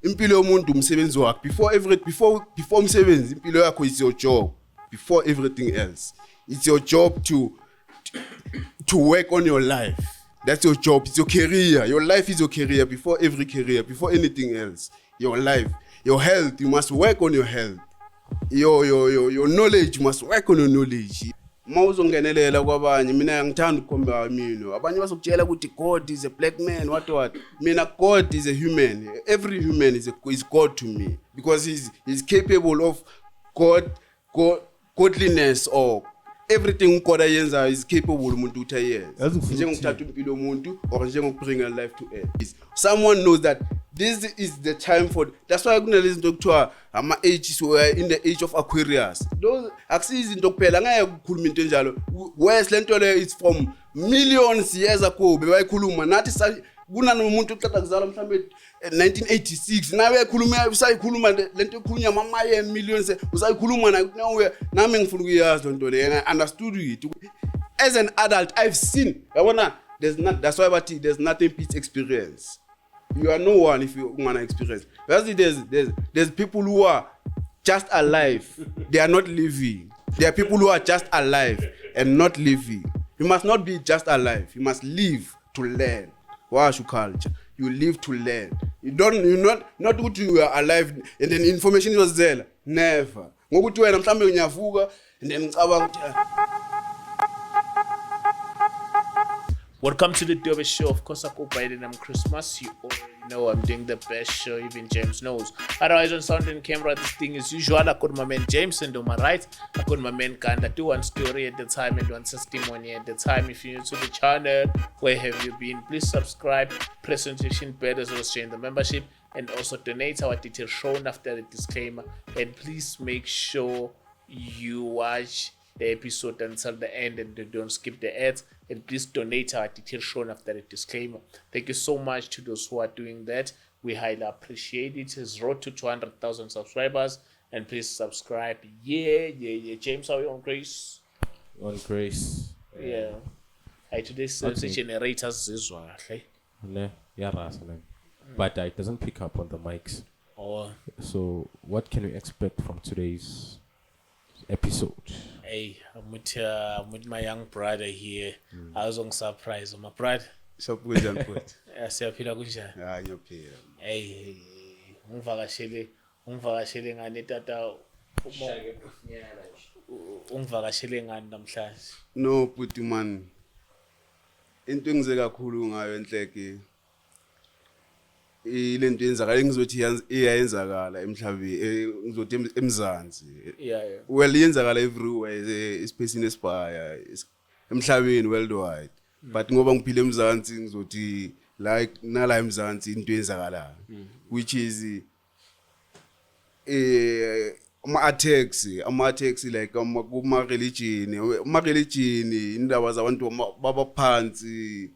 impilo yomuntu umsebenzi wakhe. Before umsebenzi, impilo yakho is your job. Before everything else, it's your job to work on your life. That's your job. It's your career. Your life is your career. Before every career, before anything else, your life, your health. You must work on your health. Your knowledge, you must work on your knowledge. Mawuzongenelela kwabanye mina ngithanda ukukhomba amino abanye basokutshela ukuthi God is a black man what mina God is a human. Every human is God to me because he's capable of godliness or everything God ayenza is capable umuntu ukuthi ayenze njengokuthatha impilo yomuntu or njengokubring a life to earth. Someone knows that this is the time for. That's why kunalezi zinto kuthiwa ama ages were in the age of Aquarius. Those akusizi into kuphela ngeke ukukhuluma into enjalo. Whereas lento le is from millions years ago bebayikhuluma nathi kunomuntu oqeda kuzalwa mhlambe 1986 nawe ekhuluma usayikhuluma lento ekhulunywa mamaye millions usayikhuluma nawe nami ngifuna ukuyazi lento le and I understood it as an adult. I've seen yabona that's why bathi there's nothing beats experience. You are no one if you want to experience. There's people who are just alive. They are not living. There are people who are just alive and not living. You must not be just alive. You must live to learn. What's your culture? You live to learn. You're not good. You are alive and then information was there. Never. Ngokuthi wena mhlambe unyavuka and then ngicabanga Welcome to the Dobe Show. Of course, I go by the name Christmas. You already know I'm doing the best show, even James knows. Otherwise, on sound and camera, this thing is usual. I got my man James and on my right, I got my man Kanda. Do one story at the time and one testimony at the time. If you're new to the channel, where have you been? Please subscribe, press notification bell as well as join the membership, and also donate. Our details shown after the disclaimer. And please make sure you watch the episode until the end and don't skip the ads, and please donate. Our details shown after the disclaimer. Thank you so much to those who are doing that. We highly appreciate it. It's road to 200,000 subscribers, and please subscribe. Yeah. James, are you on Grace? On Grace. Yeah. Today's sales generators is well. But it doesn't pick up on the mics. Oh. So what can we expect from today's episode? Hey, I'm with my young brother here. I was on surprise. My brother. Shopwizan put. Siyaphila kunjani? Ah, ngiyaphila. Hey, ungivakashele ngani tata? Ungivakashele ngani namhlanje? No, puti man. Into engize kakhulu ngayo enhleke. Ilento yenzakala ngizothi iyayenzakala emhlabeni ngizothi emzansi. Yeah. Well yenzakala everywhere especially in Aspire emhlabeni worldwide. But ngoba ngiphile emzansi ngizothi like nala emzansi into yenzakala which is ama-attacks like kuma-religion indaba zabantu babaphansi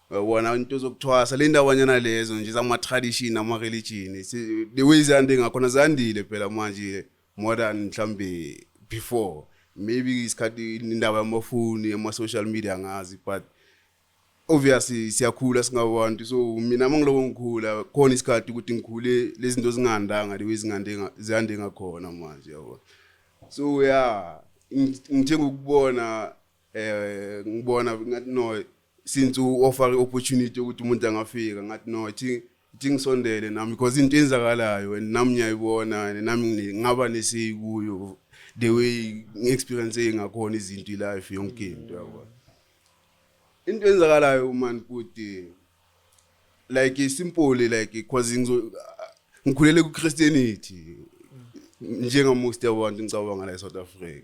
wona into zokuthwasa le ndawanyana lezo nje zama-tradition ama-religion the way zande ngakhona zandile phela manje more than mhlambe before maybe isikhathi indaba yamafoni ama-social media ngazi but obviously siyakhula singabantu so mina mangiloko ngikhula khona isikhathi ukuthi ngikhule lezi zinto zingandanga the way ziyande ngakhona manje yabo so yeah ngithenga ukubona ngibona ngathi no since u offer opportunity ukuthi umuntu angafika ngathi no ithi ngisondele nami because into enzakalayo and nami ngiyayibona nami ngaba nesikuyo the way ngiexperience ngakhona izinto life yonke into yabo into enzakalayo man puti like simple like cause ngikhulele ku Christianity njenga most abantu ngicabanga la South Africa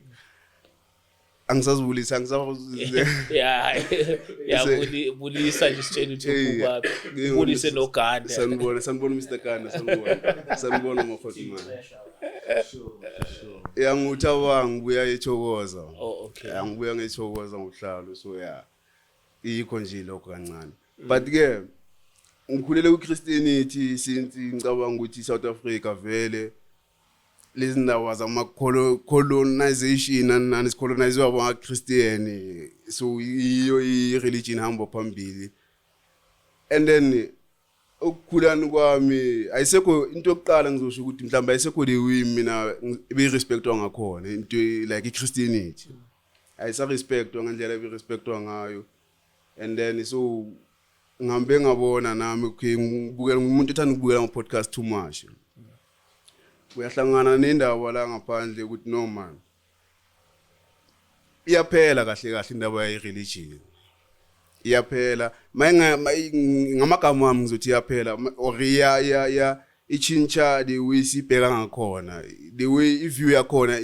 angisazibulisa yeah bulisa nje sitshela ukuthi kuba bulise no Ganda sanibona Mr Ganda sanibona mafotuma sure yanguthawa ngibuya eThokoza okay ngibuya ngeThokoza ngohlalo so yeah ikho nje lokho kancane but ke ngikhulele ku Christianity since ngicabanga ukuthi South Africa vele lezi ndawo zama colonization and colonized by Christian so iyo religion hamba phambili and then ukukhulana kwami ayisekho into yokuqala ngizosho ukuthi mhlawumbe ayisekho le mina be-respectwa ngakhona into like i-Christianity ayisa-respectwa ngendlela be-respectwa ngayo and then so ngihambe ngabona nami okay ngibukela umuntu ethanda ukubukela ama-podcast too much uyahlangana nendaba la ngaphandle ukuthi no man iyaphela kahle indaba ye-religion iyaphela ngamagama ami ngizothi iyaphela or ya ichincha the way sibheka ngakhona the way iview yakhona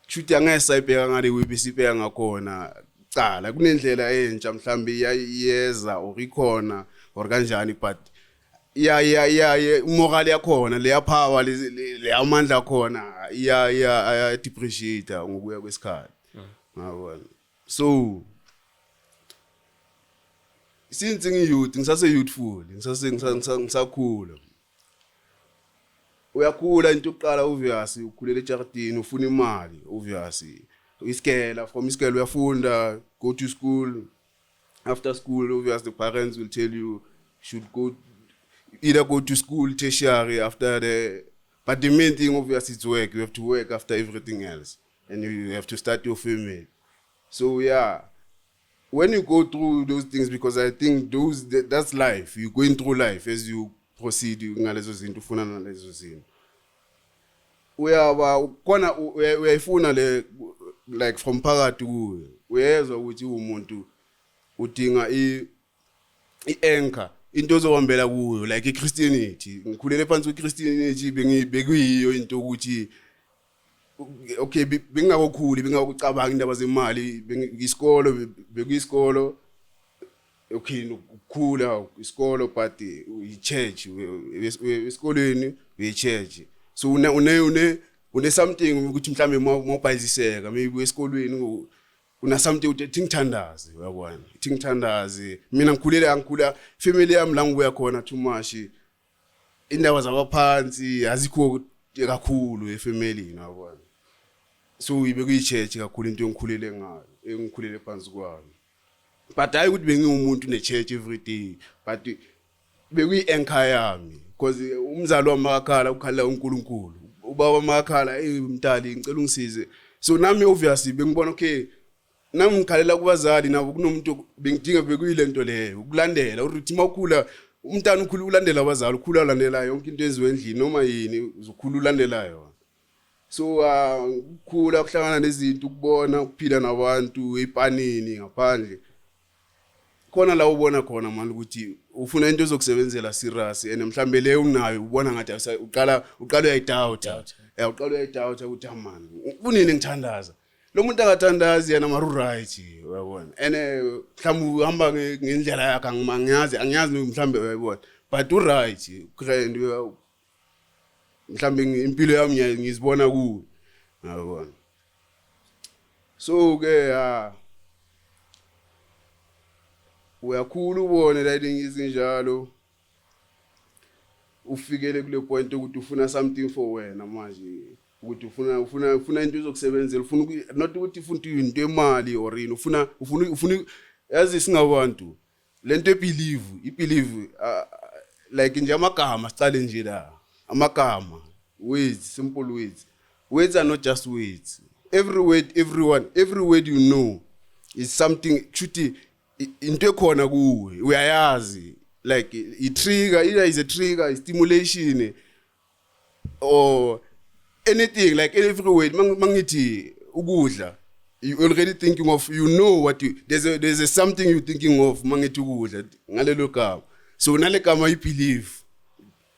shoot angesa ibheka ngale way besibheka ngakhona cala kunendlela entsha mhlambe iyeza or ikhona or kanjani but ya moral yakhona le power le amandla khona ya depreciate ngokuya kwesikhathi ngabona so since ngiyouth ngisase-youthful ngisakhula uyakhula into yokuqala obviously ukhulela eJardini ufuna imali obviously isikela from isikela uyafunda go to school after school obviously the parents will tell you should either go to school tertiary after but the main thing obviously is work. You have to work after everything else and you have to start your family. So yeah, when you go through those things, because I think that's life. You're going through life as you proceed. Ngalezo zinto ufuna nalezo zinto. Uyayifuna like from phakathi kuwe. Uyezwa ukuthi umuntu udinga i-anchor into ozohambela kuyo like iChristianity. Ngikhulele phansi kweChristianity bekuyiyo into ukuthi okay bengingakokhuli bengakucabanga indaba zemali isikolo bekuyisikolo okay ukukhula isikolo but i-church esikolweni we-church so une something ukuthi mhlambe mawubhayiziseka maybe esikolweni una something uthi ngithandaze uyabona ithi ngithandaze mina ngikhula family yami la ngibuya khona too much indaba zabaphansi azikho kakhulu efamily uyabona so ibe kuyi-church kakhulu into engikhulele ngayo engikhulele phansi kwami but hayi ukuthi bengiwumuntu ne-church every day but bekuyi-anchor yami because umzali wami makakhala ukhalela uNkulunkulu ubaba makakhala mntali ngicela ungisize so nami obviously bengibona okay nami ngikhalela kubazali nabo kunomuntu bengidinga bekuyile nto leyo ukulandela ukuthi mawukhula umntana ukhula ulandela abazali ukhula ulandela yonke into eziwe endlini noma yini uzokhula ulandelayo so ukukhula kuhlangana nezinto ukubona ukuphila nabantu epanini ngaphandle khona la ubona khona manje ukuthi ufuna into ezokusebenzela serious and mhlambe leyo unayo ubona ngathi uqala uyayidoubt uqala uyayidoubt ukuthi man unini ngithandaza lo muntu akathandazi yena maru right uyabona ene mhlawumbe uhamba ngendlela yakhe angiyazi mhlawumbe uyabona but u right grand mhlawumbe impilo yami ngizibona kuwe uyabona so ke uyakhula ubone la izinjalo ufikele kule point ukuthi ufuna something for wena manje ukuthi ufuna into ezokusebenzela ufuna not ukuthi ufuna into emali or yini ufuna yazi singabantu lento ibelieve like nje amagama sicale nje la amagama words simple words are not just words every word you know is something chuthi into ekhona kuwe uyayazi like i-trigger either is a trigger is stimulation or anything like every word mangithi ukudla you already thinking of you know what there's a something you thinking of mangithi ukudla ngalelo gama so nale gama you believe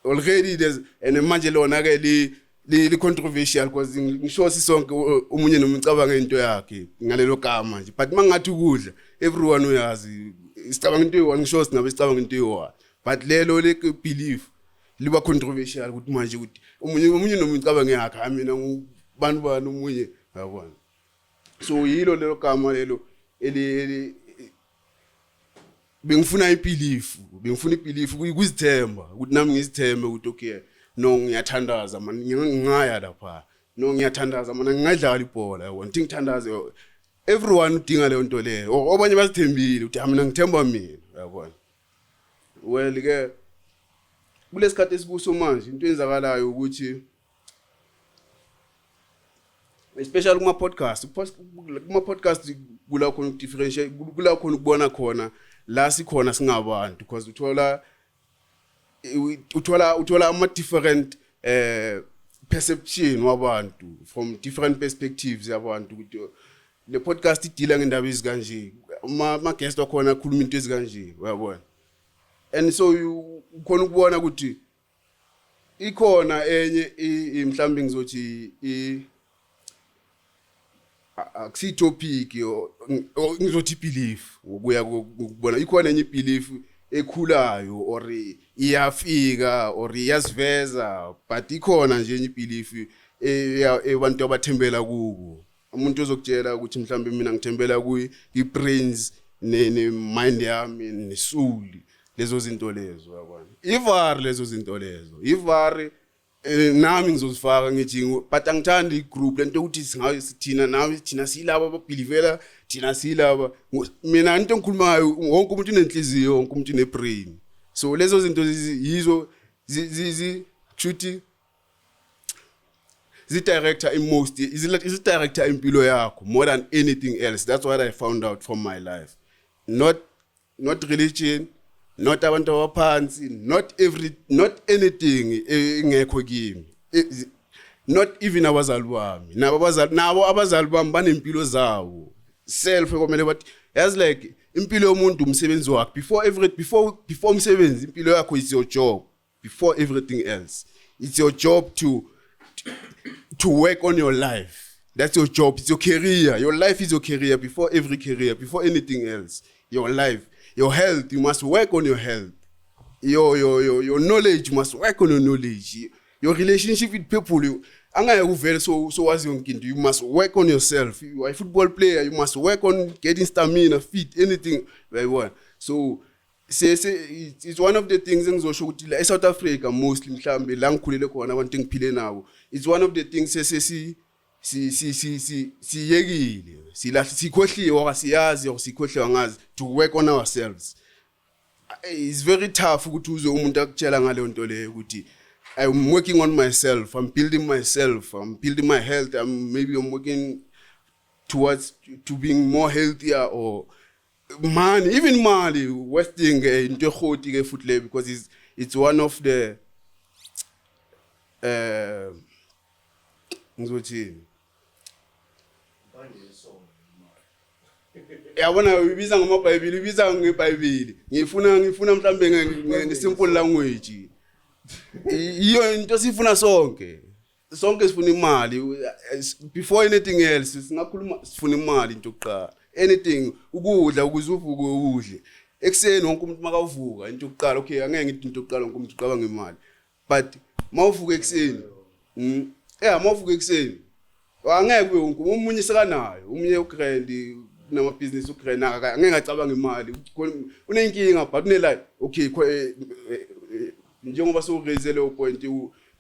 already there's and manje lona ke li controversial because ngisho sisonke umunye nomcabanga into yakhe ngalelo gama nje but mangathi ukudla everyone uyazi isicabanga into eyi-one ngisho singabe sicabanga into eyi-one but lelo le belief liba controversial ukuthi manje ukuthi umunye nomunye ucabanga yakhe mina ngubani umunye yabona so yilo lelo gama lelo bengifuna ibelief ukuzithemba ukuthi nami ngizithembe ukuthi okay no ngiyathandaza man ngingaya lapha no ngiyathandaza man ngingadlala ibhola yabona ukuthi ngithandaze everyone udinga leyo nto leyo obanye bazithembile ukuthi mina ngithemba mina yabona well ke kulesikhathi esibuso manje into enzakalayo ukuthi especially kuma podcast kula khona differentiate kula khona ukubona khona la sikhona singabantu because uthola ama different perception wabantu from different perspectives yabantu ukuthi le podcast idila ngendaba ezikanje ma guest wakhona khuluma into ezikanje uyabona and so ukhona ukubona ukuthi ikhona enye mhlambe ngizothi akusi topic ngizothi belief ngokuya ukubona ikhona enye belief ekhulayo or iyafika or iyasiveza but ikhona nje enye belief abantu abathembela kuko umuntu ozokutshela ukuthi mhlambe mina ngithembela kuyi brains ne mind yami ne soul lezo zinto lezo yabona ivar lezo zinto lezo ivar nami ngizozifaka ngithi but angithandi igroup lento ukuthi singayo sithina nawe thina silaba ababelivela thina silaba mina into engikhulumayo wonke umuntu unenhliziyo wonke umuntu unebrain so lezo zinto yizo chuthi director in most is director impilo yakho more than anything else. That's what I found out from my life. Not religion, not abantu abaphansi, not anything engekho kimi. Not even abazali bami. Nabo abazali bami banempilo zawo. Self ekomele but as like impilo yomuntu umsebenzi wakhe before umsebenzi impilo yakho is your job before everything else. It's your job to work on your life. That's your job. It's your career. Your life is your career before every career, before anything else. Your life, your health, you must work on your health. Your knowledge, you must work on your knowledge. Your relationship with people, you must work on yourself. You are a football player, you must work on getting stamina, fit, anything like what. So it's one of the things engizosho ukuthi South Africa mostly mhlambe la ngikhulele khona abantu engiphile nawo. It's one of the things siyekile sikhohliwe akasiyazi asikhohliwe angazi to work on ourselves. It's very tough ukuthi uze umuntu akutshela ngale nto leyo ukuthi I'm working on myself, I'm building myself, I'm building my health, I'm working towards to being more healthier or money, even money, wasting into khoti ke futhi because it's one of the ngizothi yabona ubiza ngamaBhayibheli ubiza ngeBhayibheli ngifuna mhlambe ngesimple language iyo into sifuna sonke sifuna imali before anything else singakhuluma sifuna imali into yokuqala anything ukudla ukuzuvuka ukudle ekseni wonke umuntu makavuka into yokuqala okay angeke ngithi into yokuqala wonke umuntu uqaba ngemali but mawuvuka ekseni mawuvuka ekseni angeke kube wonke umunye sekanayo umunye ugrand nama business ugrand angeke acabanga imali unenkinga but unelife okay njengoba soraise leyo point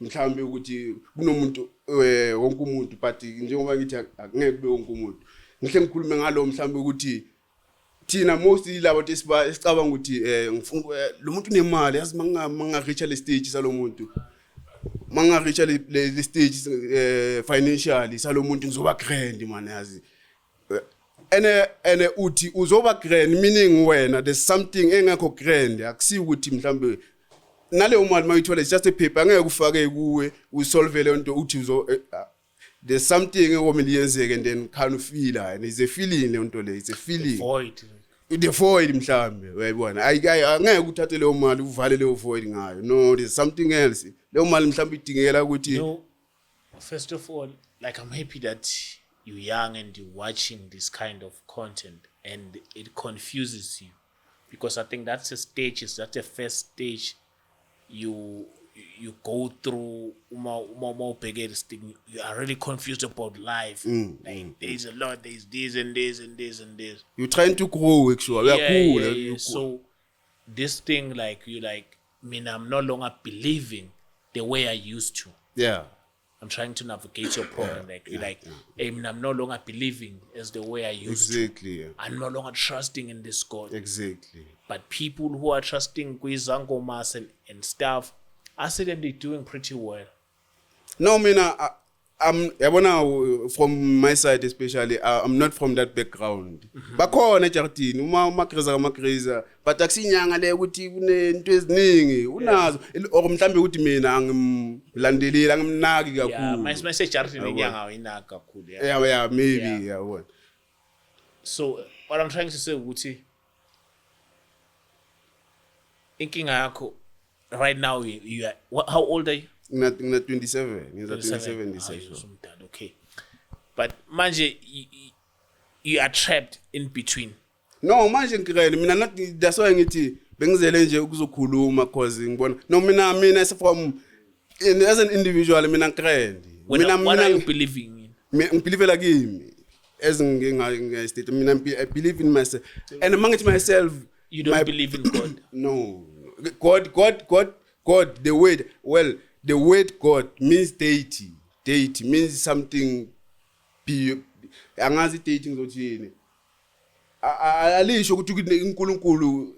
mhlambe ukuthi kunomuntu wonke umuntu but njengoba ngithi angeke kube wonke umuntu ngihle ngikhulume ngalo mhlambe ukuthi thina mostly labo esicabanga ukuthi ngifuna lo muntu unemali yazi manga reach le stage salomuntu manga reach le stage financially salomuntu ngizoba grand man yazi ene uthi uzoba grand meaning wena there's something engekho grand akusi ukuthi mhlambe nale mali mayithola just a paper angeke ufake kuwe usolve le nto uthi there's something ekomele yenzeke and then kind of feel and it's a feeling le nto le it's a feeling the void mhlambe uyayibona angeke uthathe leyo mali uvale leyo void ngayo no there's something else leyo mali mhlambe idingela ukuthi first of all like I'm happy that you're young and you're watching this kind of content and it confuses you because I think that's the first stage you go through this thing. You are really confused about life. Like there's a lot, there's this and this and this and this. You're trying to grow actually. Yeah. So this thing I'm no longer believing the way I used to. Yeah. I'm trying to navigate your problem. I'm no longer believing as the way I used to. Exactly. Yeah. I'm no longer trusting in this God. Exactly. But people who are trusting Kwizangomas and stuff, I see them, they're doing pretty well. No, I'm from my side especially, I'm not from that background. Bakhona ejartini uma kriza but akusinyanga le ukuthi kunento eziningi unazo or mhlambe ukuthi mina angimlandeleli angimnaki kakhulu. Yeah, my say ejartini inyanga awinaki kakhulu. Yeah, maybe yeah. So what I'm trying to say ukuthi inkinga yakho right now you are, how old are you? Not 27. He's at 27 this year. Okay. But manje you are trapped in between. No, manje ngirele mina not that's why ngithi bengizele nje ukuzokhuluma cause ngibona no mina from as an individual mina ngirele. What are you believing in? Ngibelieve kimi as nginga-state mina I believe in myself and mangithi myself you don't believe in God. No. God the word God means deity means something angazi deity ngizothini alisho ukuthi uNkulunkulu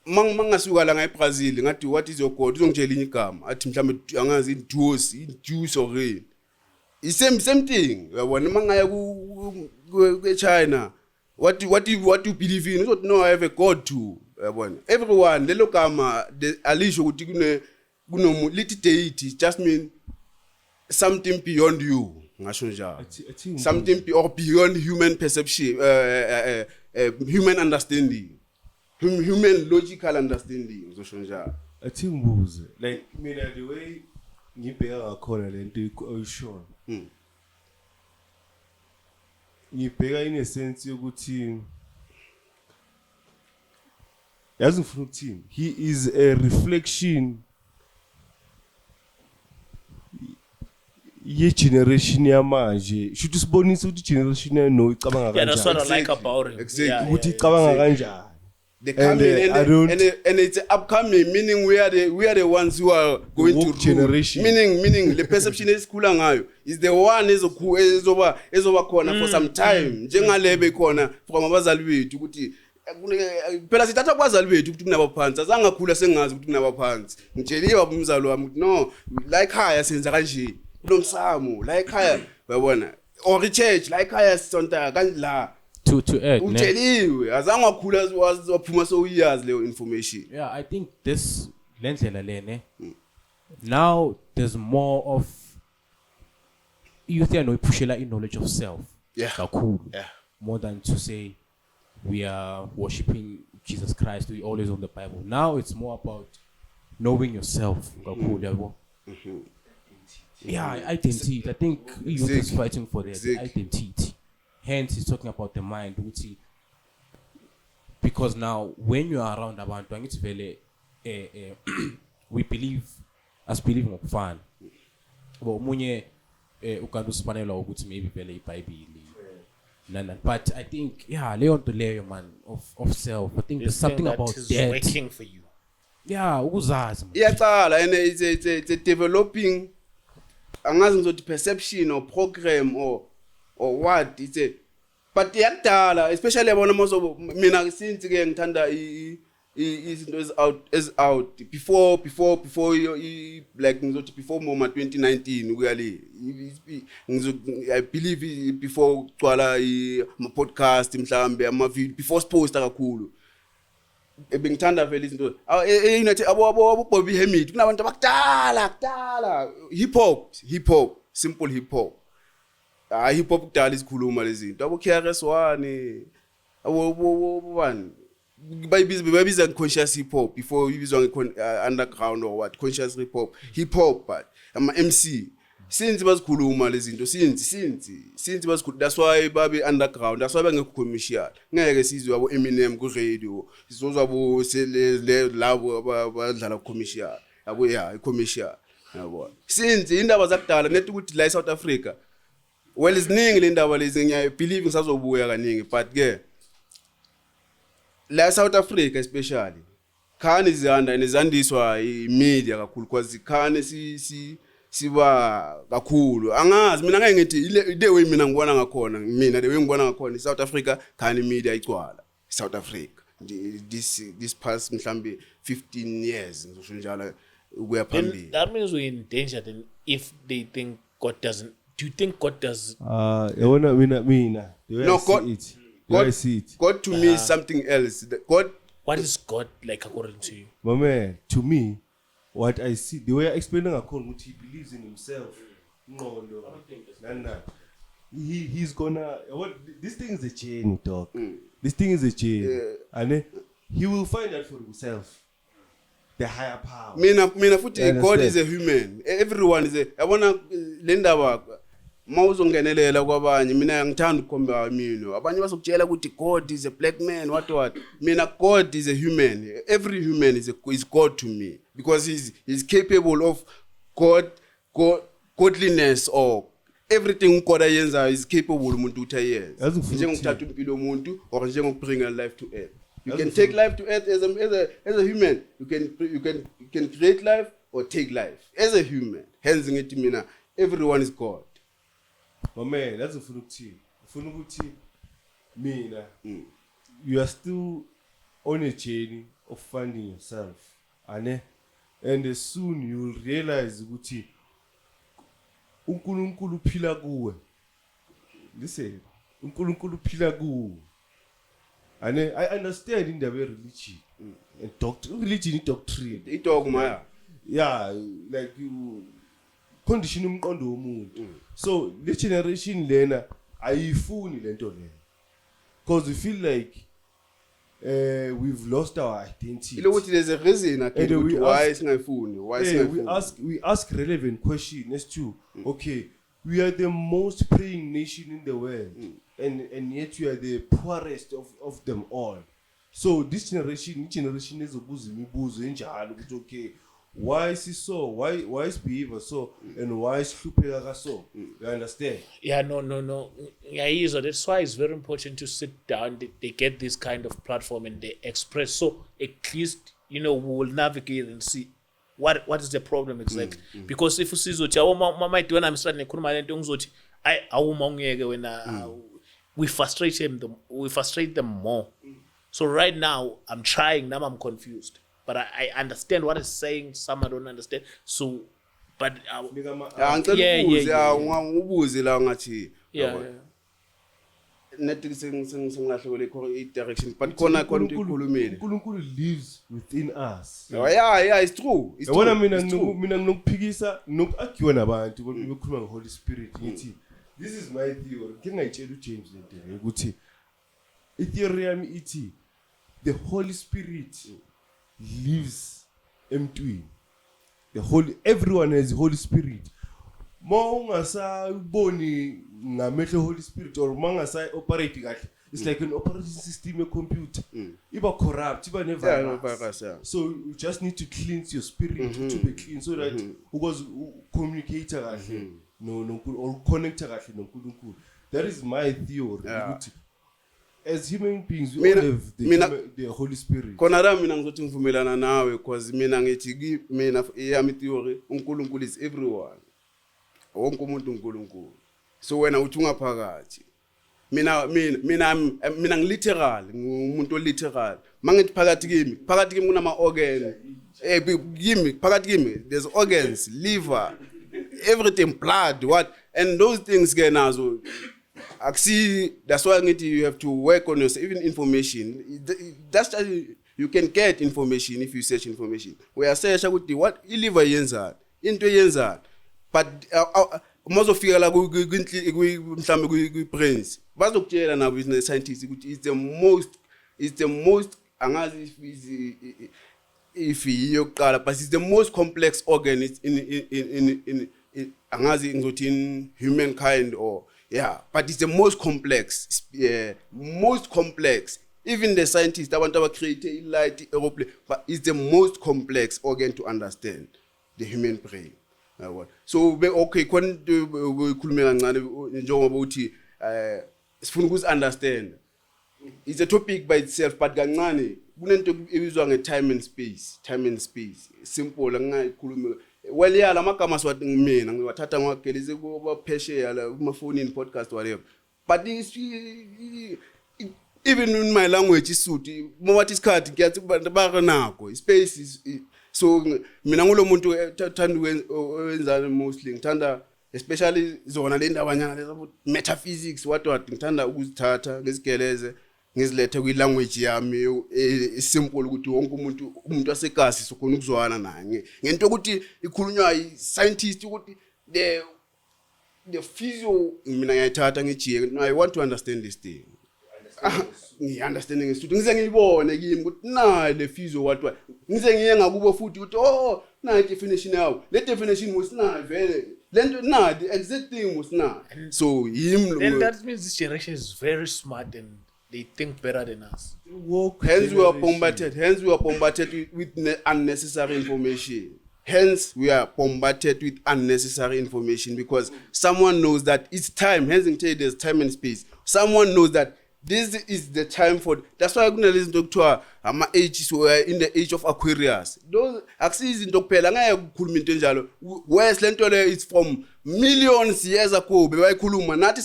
mangasuka la eBrazil ngathi what is your God uzongitshela inye igama athi mhlambe angazi induce or rain same thing yabona mangaya ku China what you believe in uzothi no I have a God too yabona everyone lelo gama alisho ukuthi lithi deity just mean something beyond you ngasho njalo something or beyond human perception human understanding human logical understanding ngizosho njalo athi ngibuze like mina the way ngibheka ngakhona lento oyishona ngibheka in a sense yokuthi yazi ngifuna ukuthini he is a reflection ye generation yamanje should usibonisa ukuthi generation yano icabanga kanjani. Yeah, that's what I like about him. Exactly. Ukuthi icabanga kanjani. They come and it's upcoming, meaning we are the ones who are going to generation. Meaning the perception esikhula ngayo is the one ezoba khona for some time. Njengalebe khona from abazali bethu ukuthi phela sithatha kwazali bethu ukuthi kunabaphansi azangakhula sengazi ukuthi kunabaphansi. Ngitsheliwe umzalo wami ukuthi no like haya senza kanje. Kunomsamo la ekhaya uyabona or church la ekhaya sonta kanjla to add utsheliwe azange wakhula waphuma so uyazi leyo information. Yeah, I think this lendlela lene now there's more of youth no pushela in knowledge of self. Yeah. Kakhulu. Yeah. More than to say we are worshiping Jesus Christ, we always on the Bible. Now it's more about knowing yourself. Kakhulu yabo. Yeah, identity. I think youth is fighting for their identity. Hence, he's talking about the mind. Because now, when you are around abantu, it's very, we believe, as believing of fun. But munye ukadu spanela ukuthi maybe vele iBhayibheli. But I think, yeah, learn to layer man of self. I think there's something about that working for you. Yeah, uzazi. Iyaqala and it's a developing angazi ngizothi perception or program or what it's a but yakudala especially yabona maso mina since ke ngithanda izinto is out before like ngizothi before Moma 2019 ukuyale I believe before ucwala ama podcast mhlambe ama video before poster kakhulu ebengithanda vele izinto inathi abo Bobby Hemid kunabantu abakudala hip hop simple hip hop hip hop kudala isikhuluma lezi zinto abo KRS1 abo bayibiza conscious hip hop before ibizwa underground or what conscious hip hop but ama MC since bazikhuluma lezi zinto since bazikhuluma that's why babe underground that's why bangekho commercial ngeke sizwe abo Eminem ku radio sizozwa abo labo abadlala commercial yabo commercial yabo since indaba zakudala nethi ukuthi la South Africa well isiningi le ndaba lezi ngiya believe ngisazobuya kaningi but ke la South Africa especially khani izandiswa imedia kakhulu kwazi khani siba kakhulu angazi mina ngeke ngithi the way mina ngibona ngakhona mina the way ngibona ngakhona South Africa khani media igcwala South Africa this past mhlambe 15 years ngizosho njalo ukuya Then phambili. that means we're in danger then if they think God doesn't. Do you think God does? Yabona mina the way No, I see God- it. The way I God, see it. God to me is something else. God, What is God like according to you? My man, to me, what I see, the way I explain Ngakon, he believes in himself. No. He's gonna. This thing is a chain, dog. This thing is a chain, and he will find out for himself. The higher power. mina futhi I God is understand. a human. Everyone is a. Yabona le ndaba mawuzongenelela kwabanye mina ngithanda ukukhomba mina. Abanye basokutshela ukuthi God is a black man what. Mina God is a human. Every human is God to me because he's capable of godliness or everything God ayenza is capable umuntu ukuthi ayenze. Yazi ngifuna Njengokuthatha impilo yomuntu or njengokubringa life to earth. You can take life to earth as a human. You can create life or take life as a human. Hence ngithi mina everyone is God. My man, that's ufuna ukuthi mina you are still on a journey of finding yourself. And soon you will realize ukuthi uNkulunkulu uphila kuwe. Listen, uNkulunkulu uphila kuwe. And I understand in the way religion and religion is doctrine. Idogma. Yeah, like you condition umqondo womuntu. So this generation lena ayifuni lento lena. Because we feel like we've lost our identity. Ilokuthi there's a reason I think And we why ask- singayifuni. Why Hey, singayifuni. we ask relevant question as to okay, we are the most praying nation in the world, and yet we are the poorest of them all. So this generation is obuza imibuzo enjalo ukuthi okay, why is so? Why is behavior so? And why is hlupheka so? You understand? Yeah, no. Yeah, so that's why it's very important to sit down. They get this kind of platform and they express. So at least we will navigate and see what is the problem exactly. Because if usizothi mama idona I'm starting ekhuluma lento ngizothi awuma ungeke wena we frustrate them more. So right now I'm trying, now I'm confused. But I understand what it's saying, some I don't understand. So but Ngicela ubuze la ngathi yeah. net sengilahlekele i-direction but khona into ikhulumile. uNkulunkulu lives within us. Yeah, it's true. It's Yabona true. It's true. mina nginokuphikisa nokuargue nabantu bekhuluma ngeHoly Spirit ngithi this is my theory. Ngingayitshela uJames lento ukuthi i-theory yami ithi the Holy Spirit lives emntwini. Everyone has the Holy Spirit. Ma ungasaboni ngamehlo Holy Spirit or mangasa operate kahle, it's like an operating system a computer. Iba corrupt, iba never. Yeah, no virus, yeah. So you just need to cleanse your spirit to be clean so that because communicate kahle no or connect kahle noNkulunkulu. That is my theory. Yeah. As human beings we all have the Holy Spirit. Khona la mina ngizothi ngivumelana nawe because mina ngithi mina yami theory uNkulunkulu is everyone. Wonke umuntu uNkulunkulu. So wena uthi ungaphakathi. Mina ngiliteral, ngumuntu oliteral. Mangithi phakathi kimi kunama organ. Phakathi kimi there's organs, liver, everything, blood, what, and those things ke nazo see, that's why you have to work on yourself. Even information, that's just, you can get information if you search information. We are searching what liver yenza, into yenza, but most of you mhlambe ku-brains bazokutshela nabo business scientists ukuthi it's the most angazi if yokuqala, but it's the most complex organ in angazi ngizothi in humankind or yeah, but it's the most complex, most complex. Even the scientists abantu abacreate light aeroplane, but it's the most complex organ to understand, the human brain. So okay, khona ukukhuluma kancane njengoba uthi sifuna ukuunderstand. It's a topic by itself, but kancane kunento ebizwa nge-time and space. Simple angayikhuluma. Well, yeah, lamagama siwathi mina ngiwathatha ngiwageleze kuba phesheya la kumafonini podcast whatever. But even in my language isuthi mowathi isikhathi ngiyathi abantu bakanako. Space is So mina ngulo muntu thanda wenzana mostly ngithanda especially zona le ndabanyana lezi metaphysics what ngithanda ukuzithatha ngezigeleze ngizilethe kwi language yami simple ukuthi wonke umuntu waseGasi sokhona ukuzwana naye ngento ukuthi ikhulunywa yi scientist ukuthi the physio mina ngiyayithatha ngijiye I want to understand this thing understanding is ngize ngiyibone kimi ukuthi na le physio what ngize ngiye ngakubo futhi ukuthi oh na definition yawo le definition musina vele lento na the exact thing musina so him then that means this generation is very smart and they think better than us. Hence we are bombarded with unnecessary information. Hence we are bombarded with unnecessary information because someone knows that it's time. Hence I tell you there's time and space. Someone knows that this is the time for. That's why I'm gonna listen to our age. So we're in the age of Aquarius. Those axes in Dokpela. Ngaya kukhuluma into enjalo. Whereas lento le is from millions years ago. Bewayikhuluma nathi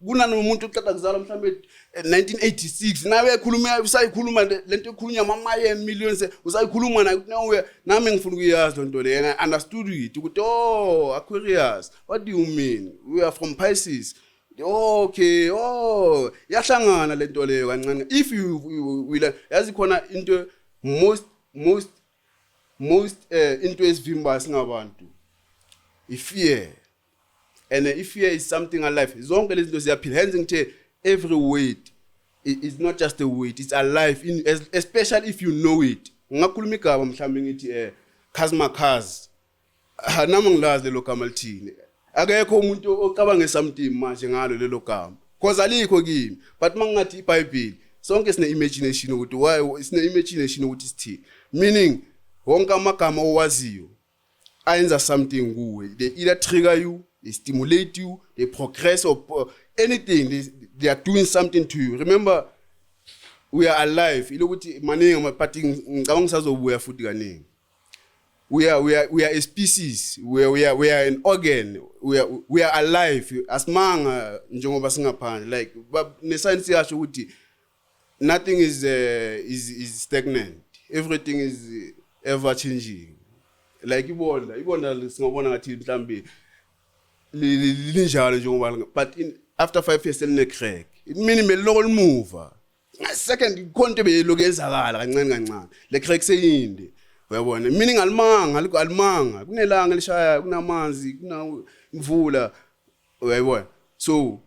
kuna nomuntu oqeda kuzalwa mhlambe 1986 nawe ekhuluma usayikhuluma lento ekhulunywa mamaye millions usayikhuluma nawe nami ngifuna ukuyazi lonto le and I understood it ukuthi oh Aquarius what do you mean we are from Pisces okay oh yahlangana lento leyo kancane if you will yazi khona into most into esivimba singabantu ifear. And if fear is something alive, zonke lezi zinto ziyaphila. Hence ngithe every weight is not just a weight, it's alive especially if you know it. Ngakhuluma igaba mhlambe ngithi Kazma Kaz. Nami ngilazi lelo gama lithini. Akekho umuntu ocabanga something manje ngalo lelo gama. Because alikho kimi. But mangathi iBhayibheli sonke sine imagination ukuthi why sine imagination ukuthi sithini. Meaning wonke amagama owaziyo ayenza something kuwe. They either trigger you, they stimulate you, they progress or anything. They are doing something to you. Remember, we are alive. Ilokuthi maningi amaphathi ngicabanga ngisazobuya futhi kaningi. We are a species. We are an organ. We are alive. Asimanga njengoba singaphandle. Like ne science yasho ukuthi nothing is stagnant. Everything is ever changing. Like ibona singabona ngathi mhlambi linjalo njengoba but after 5 years seline crack it mean me lo move second konke belokenzakala kancane le crack seyinde uyabona meaning alimanga kunelanga lishaya kunamanzi kuna imvula uyabona so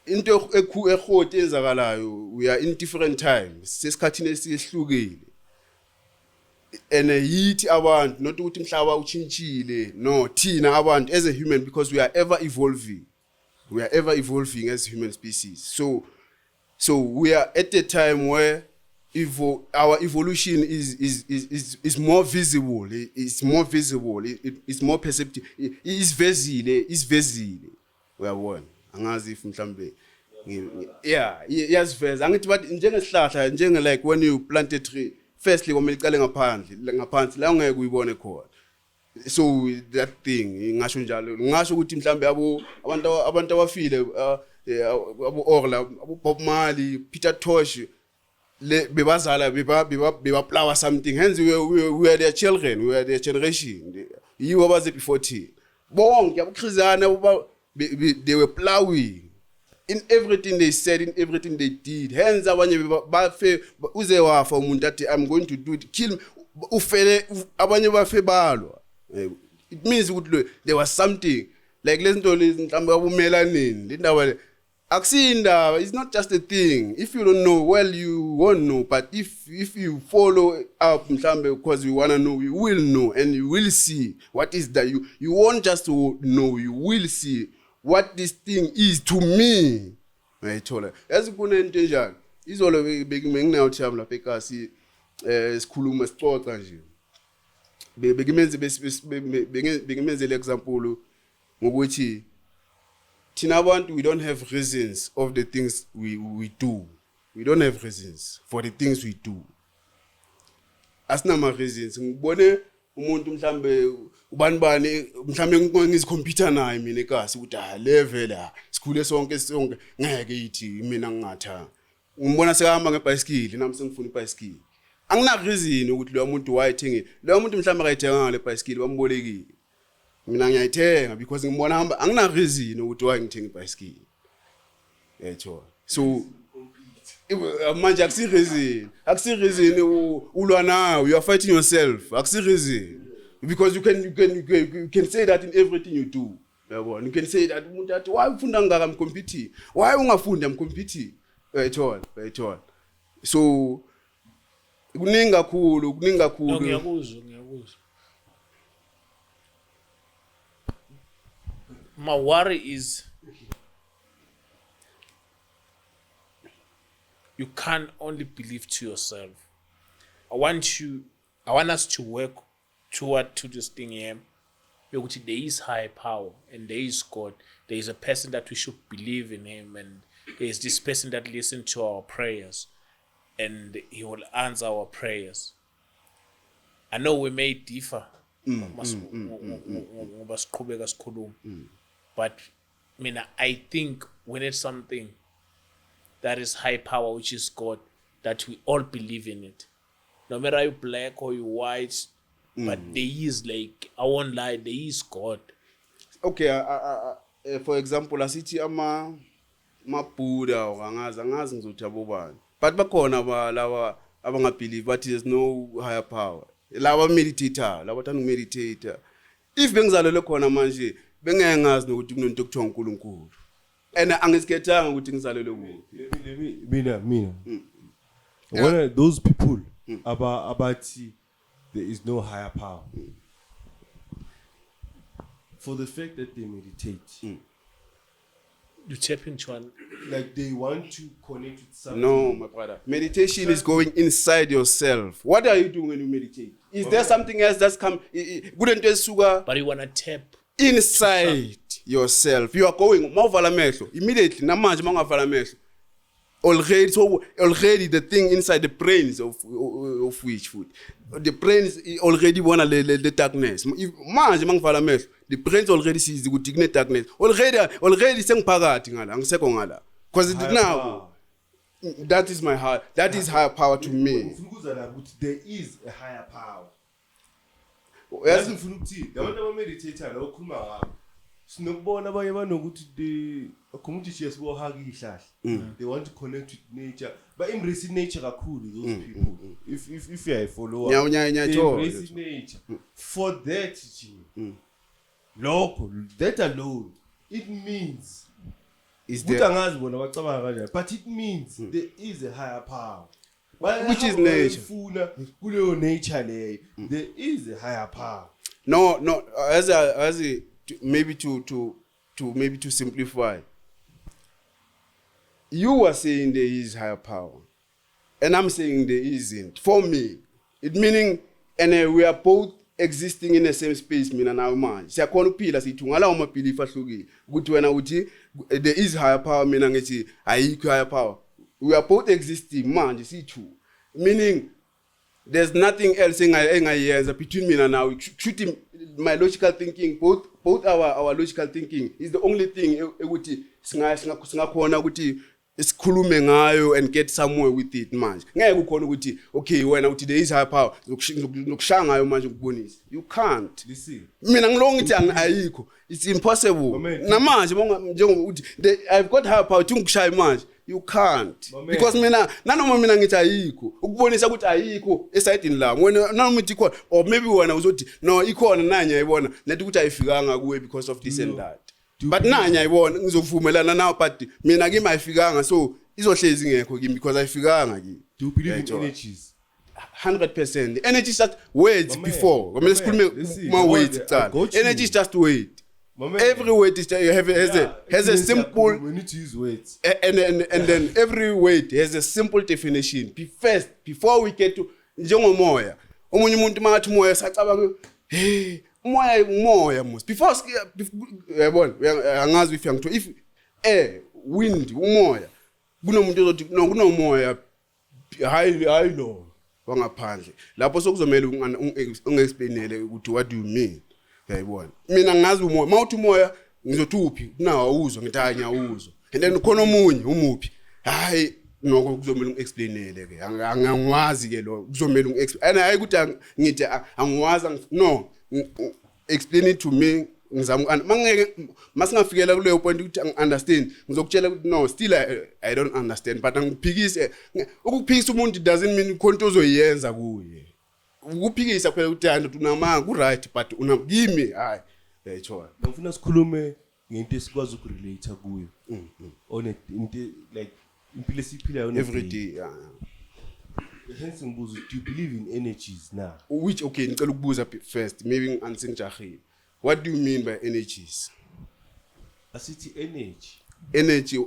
into ekhoti enzakalayo we are in different times sesikhathini esihlukile and yithi abantu not ukuthi mhlaba uchintshile no thina abantu as a human because we are ever evolving as human species so we are at a time where our evolution is more visible, it's more perceptive, is vezile uyabona angazi if mhlambe yasiveza angithi but njengesihlahla njenge like when you plant a tree firstly kumele iqale ngaphansi la ungeke uyibone khona so that thing ngisho njalo ngisho ukuthi mhlambe abantu abafile abo Orla abo Bob Marley Peter Tosh le bebazala bebaplower something hence we are their children, we are their generation yiwo baze before thina bonke abukhrizana they were plowing in everything they said, in everything they did. Hence abanye bafe uze wafa umuntu athi I'm going to do it kill ufele abanye bafe balwa. It means ukuthi there was something like lezinto lezi mhlambe abumelaneni lendaba akusinda. It's not just a thing. If you don't know, well, you won't know. But if you follow up mhlambe because you wanna know, you will know and you will see what is that. You won't just know, you will see what this thing is to me. Ayithola yazikuna into enjani izolo benginayothaba lapha eKasi sikhuluma sixoxa nje bekimenze le example ngokuthi thina abantu we don't have reasons of the things we do. We don't have reasons for the things we do. Asinama reasons. Ngibone umuntu mhlambe ubanibani mhlambe ngizikhompyutha naye mina eKasi ukuthi level sikhule sonke ngeke yithi mina ngingatha. Ngibona sekahamba ngebhayisikili nami sengifuna ibhayisikili. angina reason ukuthi lo muntu wayithengile lo muntu mhlawumbe akayithenga ngale bicycle bambolekile mina ngiyayithenga because ngibona hamba angina reason ukuthi wayengithenga ibicycle yetho so manje akusi reason ulwa nawe, you are fighting yourself, akusi reason because you can say that in everything you do. You can say that why ufunda ngaka mcompete, why ungafunda mcompete at all. So kuningi kakhulu ngiyakuzwa my worry is you can't only believe to yourself. I want us to work to this thing here. Because there is high power and there is God. There is a person that we should believe in him, and there is this person that listens to our prayers and he will answer our prayers. I know we may differ. But I think we need something that is high power, which is God, that we all believe in it. No matter you black or you white, but there is I won't lie, there is God. Okay, for example, asithi Buddha or angazi ngizothi abobani. But bakhona laba abangabelieve but there's no higher power. Laba meditator, laba thanda meditate. If bengizalelwe khona manje, bengengazi nokuthi kunento ekuthiwa uNkulunkulu. And angisikethanga ukuthi ngizalelwe kuphi. Mina. One of those people about there is no higher power. For the fact that they meditate. You tap into one. Like they want to connect with something. No, my brother. Meditation is going inside yourself. What are you doing when you meditate? Is there something else that's come? But you want to tap inside yourself. You are going immediately. Already the thing inside the brains of which food. The brains already wanna the darkness. The brains already sees the darkness. Already sengiphakathi ngala angisekho ngala. Because now that is my heart. That is higher power to me. There is a higher power. Yes. Meditator lo khuluma ngabo. Sinokubona abanye banokuthi the community yesibohaka ihlahla. They want to connect with nature, but embrace nature kakhulu those people. If you are a follower, embrace nature. For that local, that alone, it means is there, but it means there is a higher power. Which is nature. There is a higher power. No. As maybe to simplify. You are saying there is higher power, and I'm saying there isn't. For me, it meaning, and we are both existing in the same space. Mina na man. Si akonu pila si tungala uma pili fashugi. Gutu ena uti there is higher power. Mina ngeti aiki higher power. We are both existing. Man, you see true. Meaning, there's nothing else between me and now. Shooting my logical thinking, both our logical thinking is the only thing isikhulume ngayo and get somewhere with it manje. Ngeke ukhona ukuthi okay wena uthi there is higher power nokushaya ngayo manje ukubonisa. You can't. Mina ngilonga ukuthi ayikho. It's impossible. Namanje njengokuthi I've got higher power ngikushaya manje. You can't. Because mina nanoma mina ngithi ayikho ukubonisa ukuthi ayikho esayidini lami wena nanoma uthi ikhona or maybe wena uzothi no ikhona nanya ayibona nethi ukuthi ayifikanga kuwe because of this and that. But nanya ayibona ngizovumelana nawe but mina kimi ayifikanga so izohlezi ngekho kimi because ayifikanga kimi. Do you believe in energies? 100%. Energy is just words before. When my words energy is just word. Every word is has a simple. We need to use words. And then every word has a simple definition. First, before we get to njengomoya, omunye umuntu mangathi umoya sacabanga hey umoya mos. Before yabona angazi if air, wind, umoya kunomuntu ozothi no kunomoya hayi lo wangaphandle. Lapho sokuzomela ungeexplainele ukuthi what do you mean? Yayibona mina ngazi umoya mawuthi umoya ngizothi uphi nawo awuzwa ngithi anya awuzwa and then khona omunye umuphi hayi noko kuzomela ungiexplainele ke angangwazi ke lo kuzomela ungiexplain and hayi ukuthi ngithi angwazi no explain it to me ngizama mangeke masingafikela kuleyo point ukuthi understand ngizokutshela ukuthi no still I don't understand but angiphikise ukuphikisa umuntu doesn't mean konto ozoyenza kuye ukuphikisa phela ukuthi hantu unamanga ku right but unakimi hayi yayichola ngifuna sikhulume ngento esikwazi ukurelate kuyo on into like impilo esiphilayo every day hence ngibuza do you believe in energies now which okay ngicela ukubuza first maybe ngianswer njahile what do you mean by energies asithi energy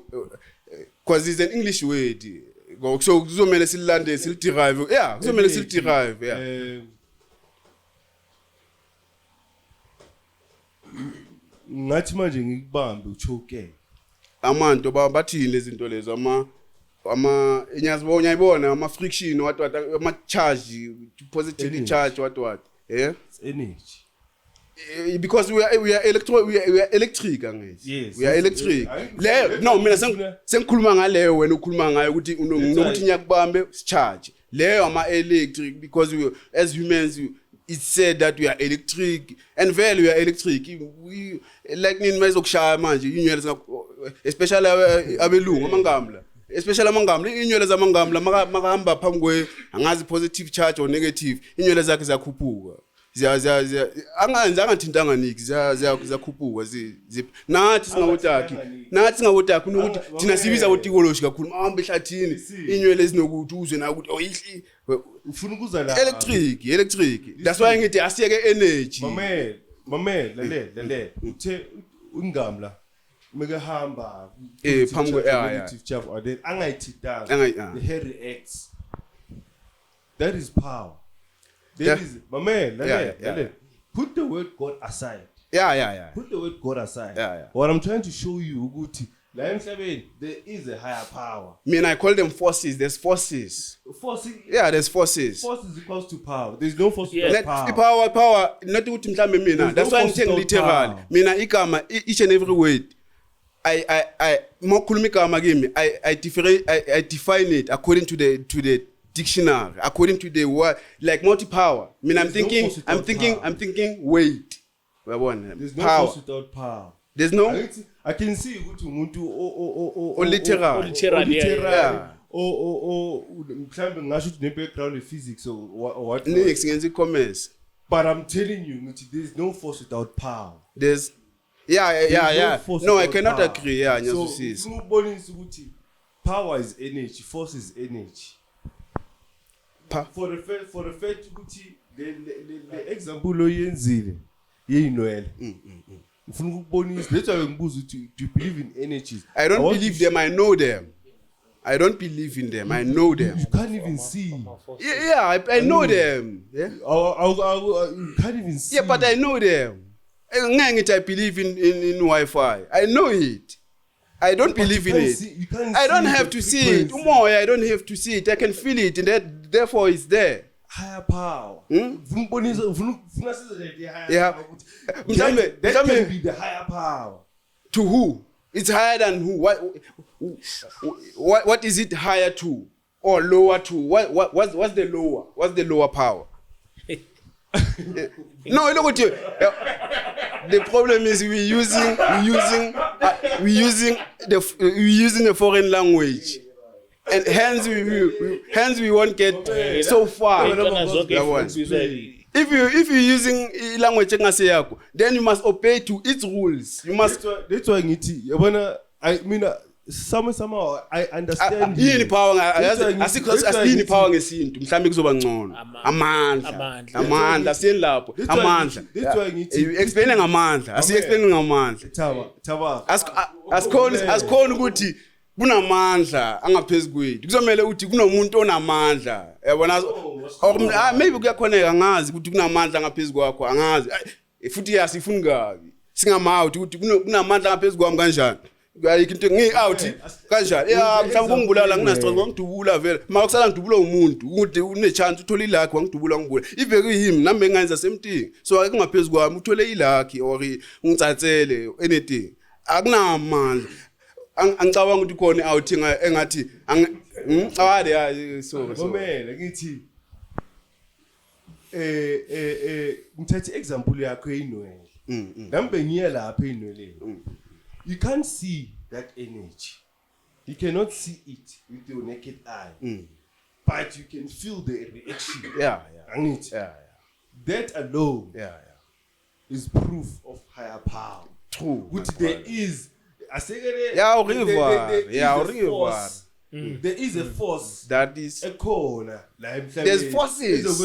because it's an English word so kuzomela silande siliderive kuzomela siliderive ngathi manje ngikubambe uchoke amanto bathini lezi zinto lezo ama inyazibona uyayibona ama friction what ama charge positively charge what it's energy because we are electric angithi yes, we are electric leyo no mina sengikhuluma ngaleyo wena ukhuluma ngayo ukuthi nokuthi nyakubambe charge leyo ama electric because we as humans it's said that we are electric and vele we are electric we like nini mayizokushaya manje inywele especially abelungu amangamla especially amangamla inywele zamangamla makahamba phambi kwe angazi positive charge or negative inywele zakhe ziyakhuphuka angathintanga niki ziyakhuphuka nathi singawotaki nokuthi thina sibiza utikoloshi kakhulu mawambe ehlathini inywele ezinokuthi uzwe na ukuthi oyihli ufuna ukuza la electric that's why ngithi asiyeke energy mame lele uthe ungamla mekahamba phambi kwe positive charge or then angayithintanga the hair reacts that is power. There is, my man, put the word God aside. Yeah. Put the word God aside. Yeah. What I'm trying to show you, Uguti, there is a higher power. I mean, I call them forces. There's forces. Forces? Yeah, there's forces. Force is equals to power. There's no force without power. Power, not ukuthi mhlambe mina. That's why I'm saying literally. Mina igama, each and every word. I mokhuluma igama kimi. I define it according to the dictionary, according to the word, like multi-power. I mean, I'm thinking weight. There's no power. force without power. There's no. I can see ukuthi umuntu literal. Mhlambe ngasho ukuthi ne-background in physics or what. Next ngenza commerce. But I'm telling you, there's no force without power. There's no, I cannot agree. Yeah, so ukubonisa ukuthi power is energy, force is energy. For the fact ukuthi the example oyenzile yeyinwele ngifuna ukubonisa let's why ngibuza ukuthi do you believe in energies I don't believe them I know them I don't believe in them I know them you can't even see I know them you can't even see but I know them ngeke ngithi I believe in Wi-Fi I know it I don't believe in it. I don't have to see it. Umoya, I don't have to see it. I can feel it, and therefore it's there. Higher power. Yeah. That can be the higher power. To who? It's higher than who? What is it higher to or lower to? What's the lower? What's the lower power? No, look at you. The problem is we're using a foreign language, and hence we won't get so far. If you're using language engase then you must obey to its rules. You must. That's why I mean. Somehow I understand yini power asikho power ngesintu mhlambe kuzoba ngcono amandla siyelapho amandla explain ngamandla explain ngamandla Thaba asikhona ukuthi kunamandla angaphezulu kwethu kuzomela ukuthi kunomuntu onamandla yabona maybe kuyakhoneka ngazi ukuthi kunamandla angaphezulu kwakho angazi futhi yasifuni kabi singamawu ukuthi kunamandla angaphezulu kwami kanjani into ngi-out kanjani mhlawumbe kungibulala nginasitress ngangidubula vele mara kusala ngidubula umuntu ukuthi unechance uthole ilakhi wangidubula ngibula ive kuyimi nami engenza semthing so akungaphezulu kwami uthole ilakhi or ngitsatsele anything akunamandla angicabanga ukuthi khona outing engathi so Mamela ngithi ngithatha example yakho einwele. Ngambe ngiye lapha einweleni. You can't see that energy. You cannot see it with your naked eye. But you can feel the reaction. Angithi. That alone is proof of higher power. True. Which there is there is a force that is ekhona la emhlabeni. There's forces,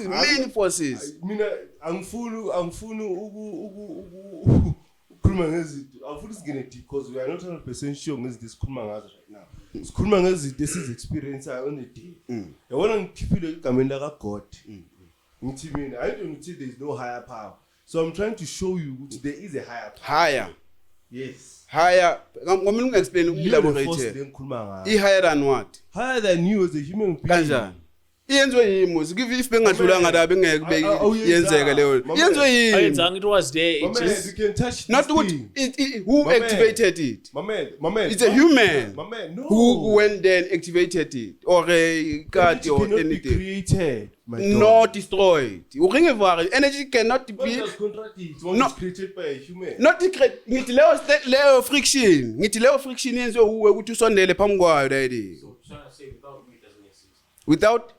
many forces. Mina angifuni ukukhuluma ngezinto. Angifuni singene deep because we are not 100% sure ngezinto esikhuluma ngazo right now. Sikhuluma ngezinto esizi-experience on the day. Yabona ngikhiphile igameni la kaGod. Ngithi mina I don't think there is no higher power. So I'm trying to show you that there is a higher power. Higher. Yes. Higher. Ngomini ungi-explain elaborate. Higher than what? Higher than you as a human being. Kanjani? Iyenzwe yimo. If bengadlulanga la bengeke yenzeke leyo. Iyenzwe yimo. Ayenzanga, it was there. It just You can touch not what who activated it. It's a human. No. Who went there and activated it or a cat or cannot be anything. created. Not destroyed. Energy cannot be not created by a human. not ngithi leyo friction. Ngithi leyo friction yenziwe uwe ukuthi usondele phambi kwayo daddy. So trying to say without me doesn't exist. Without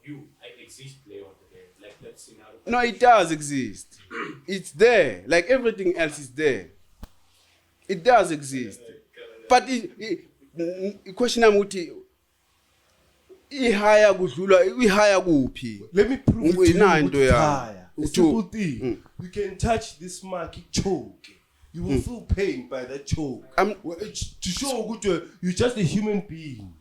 You, I exist there on the day. Like that scenario. no, it does exist. It's there. Like everything else is there. It does exist. But the question I'm uthi ihaya kudlula ihaya kuphi? Let me prove it to you Into with ya. higher. A simple thing. You can touch this mark, choke. You will feel pain by that choke. To show good you're just a human being.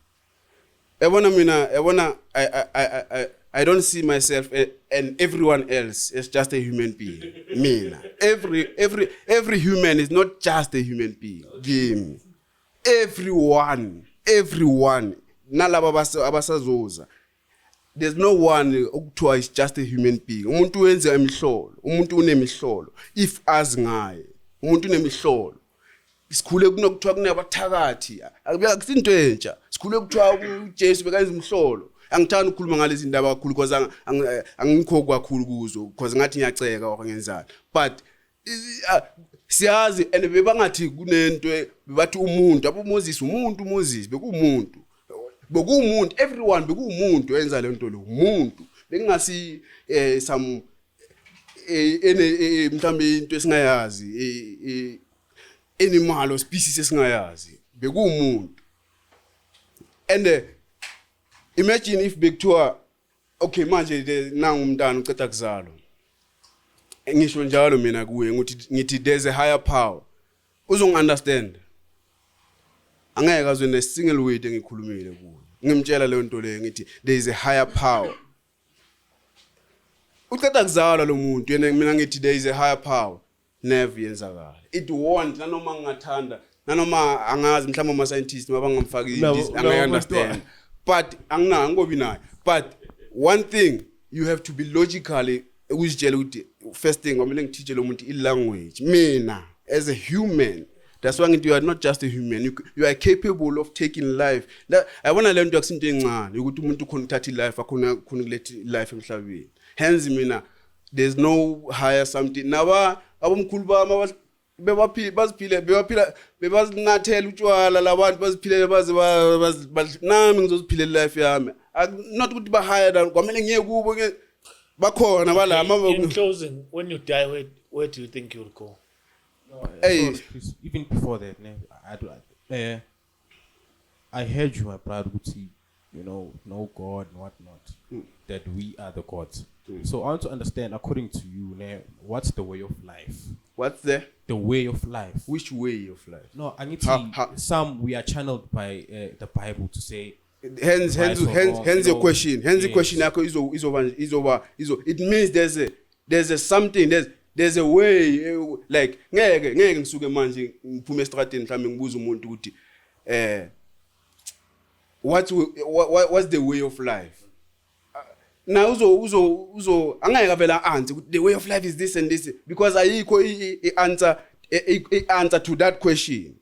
I don't see myself and everyone else as just a human being. Mina. Every human is not just a human being. Game. Everyone. Nalaba abasazoza. There's no one okuthiwa is just a human being. Umuntu wenza imihlolo. Umuntu unemihlolo. If azi ngaye. Umuntu unemihlolo. Sikhule kunokuthiwa kunabathakathi. Akusinto entsha. Sikhule kuthiwa uJesu bekayenza umhlolo. Angithanda ukukhuluma ngalezi ndaba kakhulu because angikho kakhulu kuzo because ngathi ngiyaceka or ngenzani. But siyazi and bebangathi kunento bebathi umuntu aboMoses Moses bekumuntu. Bekumuntu everyone bekumuntu enza le nto lo umuntu. Bekungasi some mhlambe into esingayazi animal or species esingayazi bekumuntu. And imagine if bekuthiwa okay manje nangu umntana uceda kuzalwa. Ngisho njalo mina kuye ngithi there's a higher power. Uzongiunderstand. Angeke azwe ne single word engikhulumile kuyo. Ngimtshela le nto le ngithi there is a higher power. Uceda kuzalwa lo muntu yena mina ngithi there is a higher power. Never yenzakala. It won't nanoma ngingathanda nanoma angazi mhlawumbe ama scientists mabangamfaki angeke understand. But angobi nayo. But one thing you have to be logically ukuzitshela ukuthi first thing ngomele ngithiche lo muntu language. Mina as a human, that's why you are not just a human. You are capable of taking life. That I want to learn to accept incane ukuthi umuntu khona uthatha life akhona kuletha life emhlabeni. Hence mina there's no higher something. Naba abomkhulu bama bebaznathela utshwala labantu baziphilele baze nami ngizoziphilela life yami. Not ukuthi ba higher than kwamele ngiye kubo bakhona balama. In closing, when you die, where do you think you'll go? Hey, even before that, I heard you, my brother, know God and whatnot, that we are the gods. So I want to understand, according to you, what's the way of life? What's the way of life? Which way of life? No, I need to. Some we are channeled by the Bible to say. Hence your question. Hence the question. Is over. It means there's a something. There's a way. Like ngeke ngisuke manje ngiphume estradeni mhlawumbe ngibuza umuntu ukuthi what's the way of life? Now uzo angeke vela answer the way of life is this and this because ayikho answer to that question.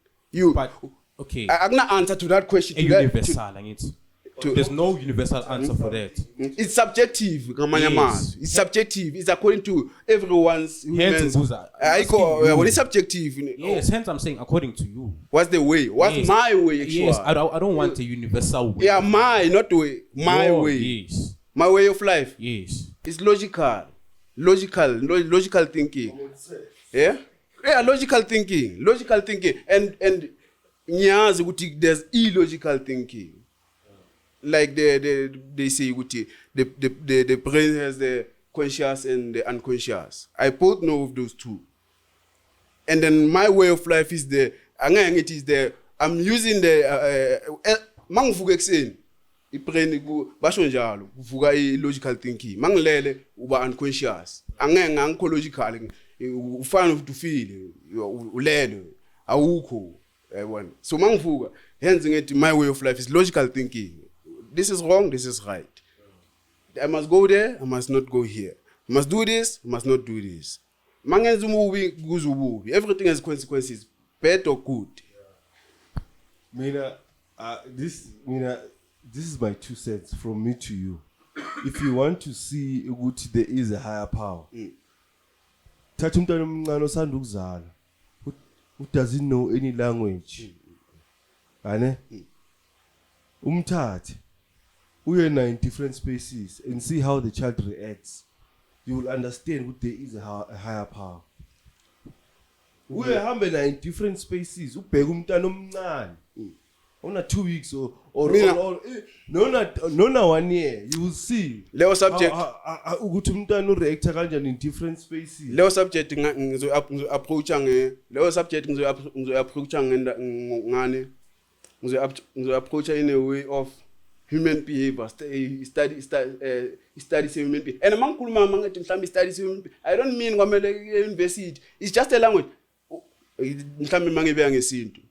Okay. I'm not answer to that question. A to that- universal, angithi. There's no universal answer for that. It's subjective, ngamanye Yes. amazwi. It's subjective. It's according to everyone's Hence, Mbuza, Ayikho, asking you. when it's subjective. Yes, hence I'm saying according to you. What's the way? What's Yes. my way, actually? Yes, I don't want a universal way. Yeah, not the way. My Your- way. Yes. My way of life. Yes. It's logical. Logical thinking. Yeah? Yeah, logical thinking. And ngiyazi ukuthi there's illogical thinking. Like they say ukuthi the brain has the conscious and the unconscious. I both know of those two. And then my way of life is I'm using the mangivuka ekseni ibrain basho njalo kuvuka logical thinking. Mangilele uba unconscious. Angekho logical. Ufana ukuthi ufile ulele awukho yabona. So mangivuka hence ngithi my way of life is logical thinking. This is wrong, this is right. I must go there, I must not go here. I must do this, I must not do this. Mangenza umubi kuza ububi. Everything has consequences, bad or good. Mina, this is my 2 cents from me to you. If you want to see ukuthi there is a higher power, thatha umntwana omncane osanda ukuzala, who doesn't know any language. Ane? Umthathe. We are in different spaces and see how the child reacts. You will understand that there is a higher power. We are in different spaces. Ubheka umntana omncane. Ona 2 weeks or no 1 year. You will see. Leo subject. Ukuthi umntana react kanjani in different spaces. Leo subject ngizo approach leo subject ngizo approach ngane. Ngizo approach in a way of human behavior, studies human behavior. And mangikhuluma mangathi mhlawumbe studies human behavior. I don't mean kwamele university. It's just a language. Mhlawumbe mangibeka ngesintu.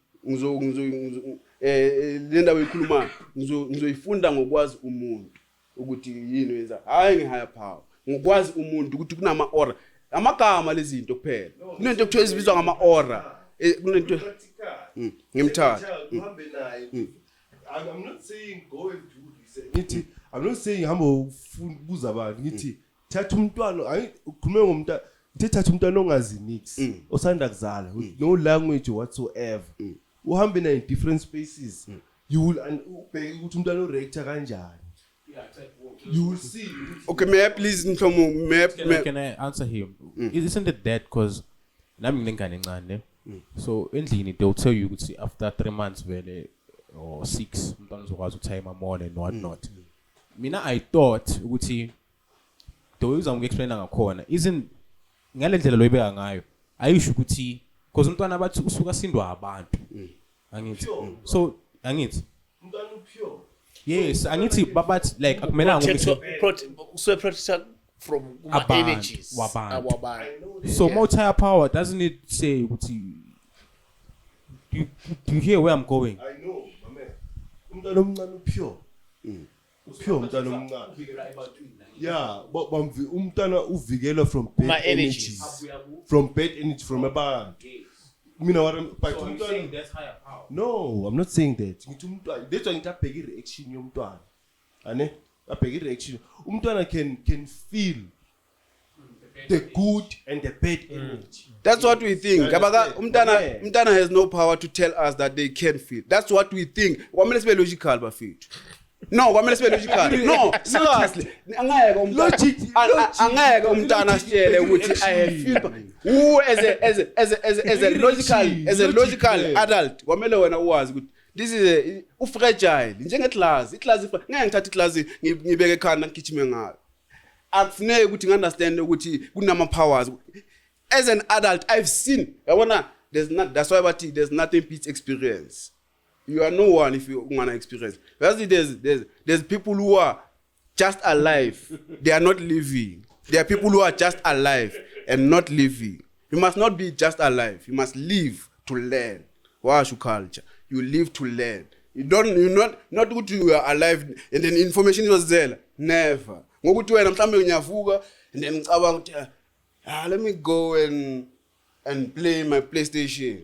Le ndawo ekhuluma ngizoyifunda ngokwazi umuntu ukuthi yini wenza. Hayi nge-higher power. Ngokwazi umuntu ukuthi kunama aura. Amagama lezinto kuphela. Kunento ekuthiwa ezibizwa ngama aura. Kunento ngimthatha. Uhambe naye. I'm not saying go and do this. I'm not saying hambo buza abantu ngithi thatha umntwana ukhulume ngomntwana thatha umntwana ongazi nix osanda kuzala with no language whatsoever. Uhambe na in different spaces. You will ubheke ukuthi umntwana ureacta kanjani. You will see. Okay, may I please Mhlomo, Can I answer him? Isn't it that because nami nginengane encane? So endlini they'll tell you ukuthi after 3 months vele or 6 umntwana uzokwazi ukutime more and what not. Mina I thought ukuthi the way uzamexplain ngakhona isn't ngale ndlela loyibeka ngayo ayisho ukuthi because umntwana bathi usuka sindwa abantu angithi so angithi Umntwana upure. yes angithi babathi like akumelanga So protect from energies. Wabantu. So more higher power doesn't it say ukuthi do you hear where I'm going? I know, my man. Umntwana omncane upure. Upure umntwana omncane. Yeah, but umntwana uvikelwa from bad energies. From bad energy from abantu. Mina but So I'm saying that's higher power. no, I'm not saying that. Ngithi umntwana that's why ngithi abheke reaction yomntwana. Ane? Abheke reaction. Umntwana can feel the good and the bad energy. that's what we think. Kabaga umntana has no power to tell us that they can feel. That's what we think. Kwamele sibe logical bafethu. No, kwamele sibe logical. No, seriously. Angeke umntana asitshele ukuthi I have feel. Who as a logical adult, kwamele wena uwazi ukuthi this is fragile. Njengeclass, iclass ngeke ngithathe iclass ngibeke ekhanda ngigijime ngayo. Akufuneki ukuthi ngi-understand ukuthi kunama powers. As an adult, I've seen. That's why there's nothing beats experience. You are no one if you want to experience. There's people who are just alive. They are not living. There are people who are just alive and not living. You must not be just alive. You must live to learn. Washu culture. You live to learn. You're not good to you are alive and then information was there. Never. Ngokuthi wena mhlambe unyavuka and then ngicabanga ukuthi let me go and play my PlayStation.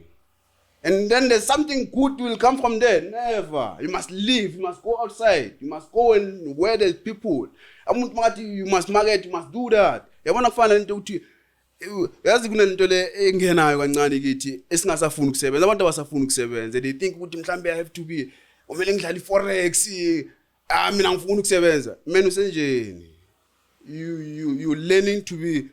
and then there's something good will come from there. Never. You must live. You must go outside. You must go and where there's people. You must market. You must do that. Yabona kufana into uthi yazi kunento le engenayo kancane kithi esingasafuni ukusebenza. Abantu abasafuni ukusebenza. They think ukuthi mhlambe I have to be kumele ngidlala iforex. Mina ngifuna ukusebenza. Mina usenjeni. You learning to be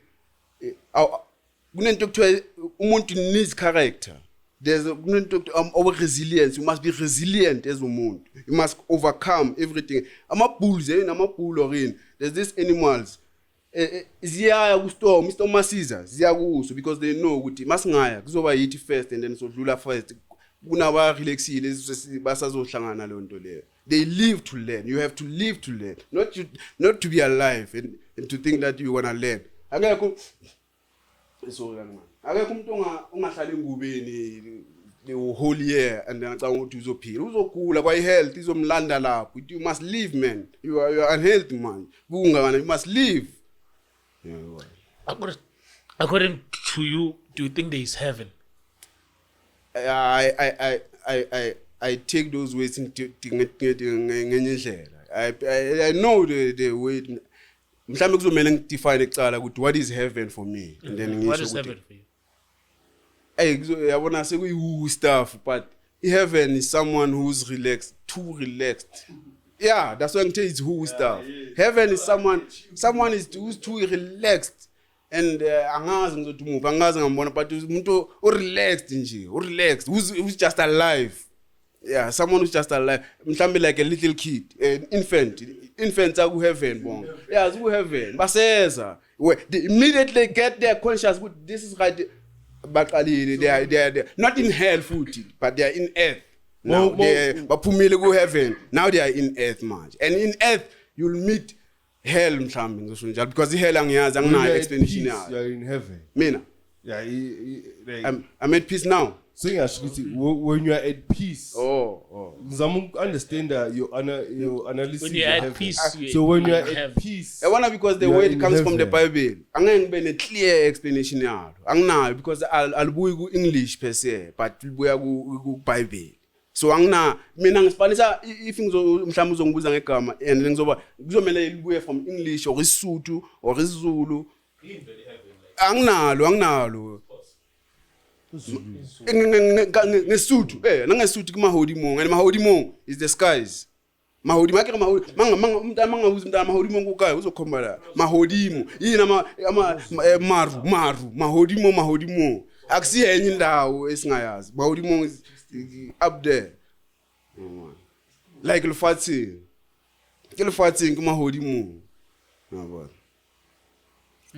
kunento kuthiwa umuntu needs character. There's over resilience. You must be resilient as a woman. You must overcome everything. Bulls, there's these animals. Ziyaya kustorm, Mr. Masiza, ziyakuso because they know ukuthi masingaya kuzoba yithi first and then sodlula first. Kunaba relaxile basazohlangana le nto le. They live to learn. You have to live to learn. Not to be alive and to think that you want to learn. Akekho so young man. Akekho umuntu ongahlala engubeni the whole year and then acanga ukuthi uzophila uzogula kwa health izomlanda lapho. You must live, man. You are unhealthy, man. Bungana, you must live. Yeah, right. According to you, do you think there is heaven? I take those ways into ngenye indlela. I know the way mhlambe kuzomela ngidefine ecala ukuthi what is heaven for me and then What is heaven for you? Yabona sekuyi stuff, but heaven is someone who's relaxed, too relaxed. Yeah, that's why I tell you it's who stuff. Heaven is someone who's too relaxed and angazi ngizothi move, angazi ngambona but umuntu relaxed nje, relaxed, who's just alive. Yeah, someone who's just alive. Mhlambe like a little kid, an infant. Infants are heaven, bon. Yeah, it's heaven. Baseza. They immediately get their conscious. This is right. But they are not in hell footed, but they are in earth. Now but Pumile go heaven. Now they are in earth, man. And in earth you'll meet hell, because the hell angina explanation. You are in heaven. Mina. Yeah, I'm at peace now. So actually, when you are at peace, Zamu understand your analysis. When you are at peace, so when you are at peace, I wanna because the word comes from the Bible. Angeke ngibe ne clear explanation yalo. Anginayo because alibuyi ku English per se, but libuya ku Bible. So angina mina ngispanisa if mhlawumbe uzongibuza ngegama and ngizoba kuzomela libuye from English or isiSuthu or isiZulu. Anginalo. Ngesuthu nangesuthu kumahodi mongo and mahodi mongo is the skies. Mahodi makhe mahodi umntana mangabuza umntana mahodi mongo ukaya uzokhomba la mahodi mo yini maru mahodi mo akusiye enye indawo esingayazi mahodi mongo is up there. Like Lufatsi kumahodi mongo yabona.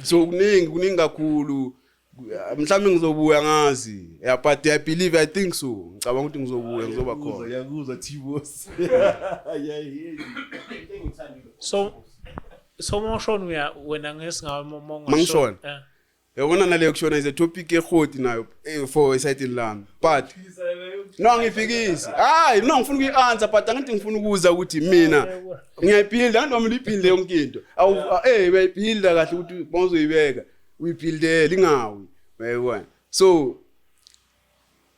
So kuningi kakhulu mhlawumbe ngizobuya ngazi. Yeah, but I believe, I think so. Ngicabanga ukuthi ngizobuya ngizoba khona. Yakuza T-boss. So Mangshon wena ngesingamongo Mangshon. Yabona nale kushona is a topic ehoti nayo for exciting land. But no ngifikisi. No ngifuna ukuyi-answer but angithi ngifuna ukuza ukuthi mina ngiyayiphila andoma liphile yonke into. Uyayiphila kahle ukuthi bonzoyibeka. Uyibhildele ingawi. Bayibona. So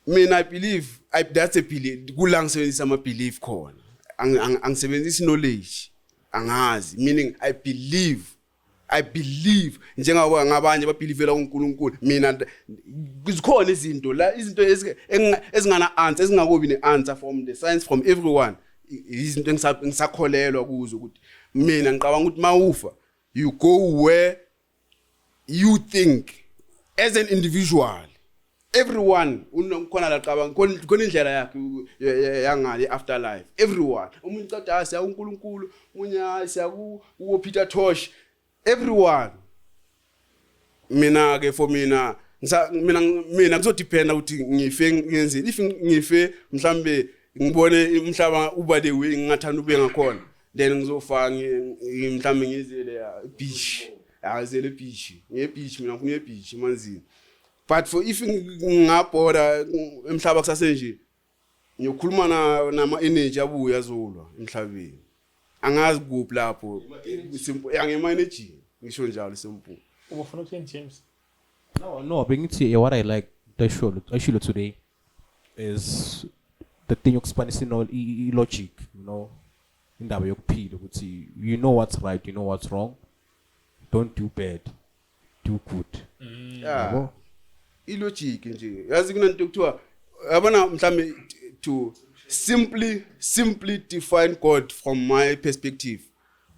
mina I believe that's a belief. Kula ngisebenzisa ama belief khona. Angisebenzisi knowledge. Angazi, meaning I believe njengawa ngabanye babelievela kuNkulunkulu. Mina kuzikhona izinto ezingana answer, ezingakobi ne-answer from the science from everyone. Izinto ngisakholelwa kuzo ukuthi mina ngiqabanga ukuthi mawufa you go where you think as an individual. Everyone ukhona la qabanga khona indlela yakhe yangale afterlife. Everyone umuntu qada siya uNkulunkulu unya siya ku Peter Tosh. Everyone mina ke for mina kuzodependa ukuthi ngife ngenzeni. If ngife mhlambe ngibone umhlaba uba the way ngingathanda ube ngakhona then ngizofa mhlambe ngizele beach. Azele beach. Ngebeach mina ngifuna beach emanzini. But for if ngabhoda emhlaba kusasenje ngiyokhuluma nama energy abuya azolwa emhlabeni. Angazi kuphi lapho. Simple yangema energy ngisho njalo simple. Ubufuna ukuthini James? No, bengithi what I like the show today is the thing yokuspanisa logic, you know, indaba yokuphila ukuthi you know what's right, you know what's wrong. Don't do bad, do good. Yeah. Illogic nje. Yazi kunanto kuthiwa yabona mhlambe to simply define God from my perspective.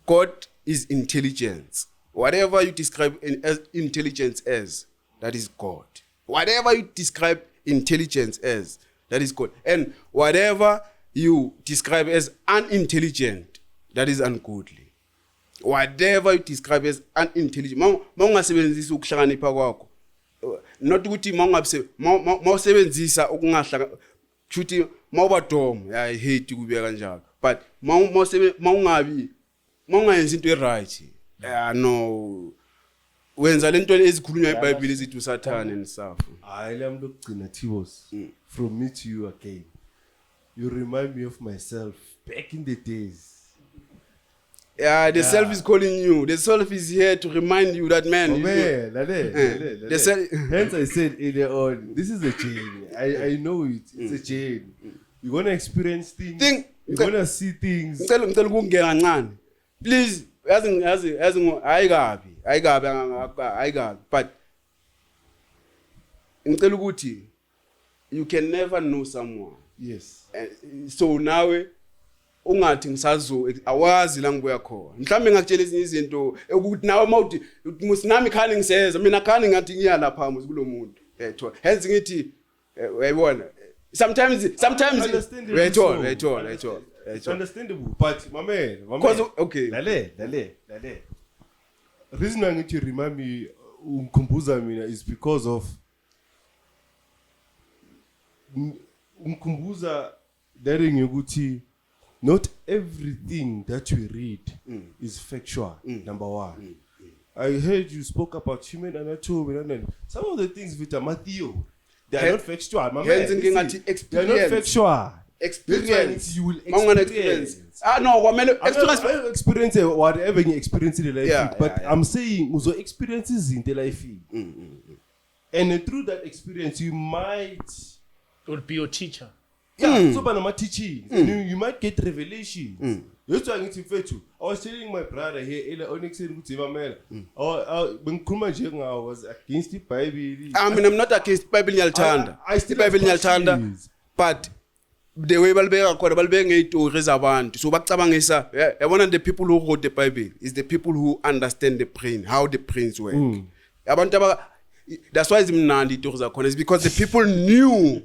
God is intelligence. Whatever you describe as intelligence as, that is God. Whatever you describe intelligence as, that is God. And whatever you describe as unintelligent, that is ungodly. Whatever you describe as unintelligent, mawungasebenzisa ukuhlakanipha kwakho, not ukuthi mawusebenzisa ukungahlaka chuthi mawubadom, I hate ukubeka kanjalo, but mawungayenza into right, no, wenza lento ezikhulunywa eBhayibheli ezithi uSathane and stuff. Hayi lami lokugcina Tibos, from me to you again. You remind me of myself back in the days. Yeah, the self is calling you. The self is here to remind you that man. Oh man, hence I said earlier on, this is a journey. I know it. It's a journey. You're gonna experience things. You're gonna see things. Ngicela ukungena kancane. Please, yazi ayikabi. But ngicela ukuthi you can never know someone. Yes. So nawe ungathi ngisazo awazi la ngibuya khona. Mhlambe ngakutshela ezinye izinto ukuthi nawe mawuthi musinami khani ngiseza mina khani ngathi ngiya lapha muzi kulomuntu. Hence ngithi uyayibona. Sometimes wait on. It's understandable, but my man, okay. Lale. Reason I need to remind me umkhumbuza mina is because of umkhumbuza daring ukuthi not everything that we read is factual. Number one. I heard you spoke about human anatomy and some of the things with Matthew, they are not factual. My man, they are not factual. Experience. You will experience. No, experience whatever you experience in life. Yeah, but I'm saying also experiences in the life. And through that experience, you might would be your teacher. Yeah, so by teaching, you might get revelation. That's why I was telling my brother here, Onyx and Gutima, when Kumajang was against the Bible. I mean, I'm not against Bible Nyaltanda. I still Bible Nyaltanda, but the way Balbega to Reservant, so Baktabangisa, one of the people who wrote the Bible is the people who understand the brain, how the brains work. That's why it's Mnandi to Zakon, because the people knew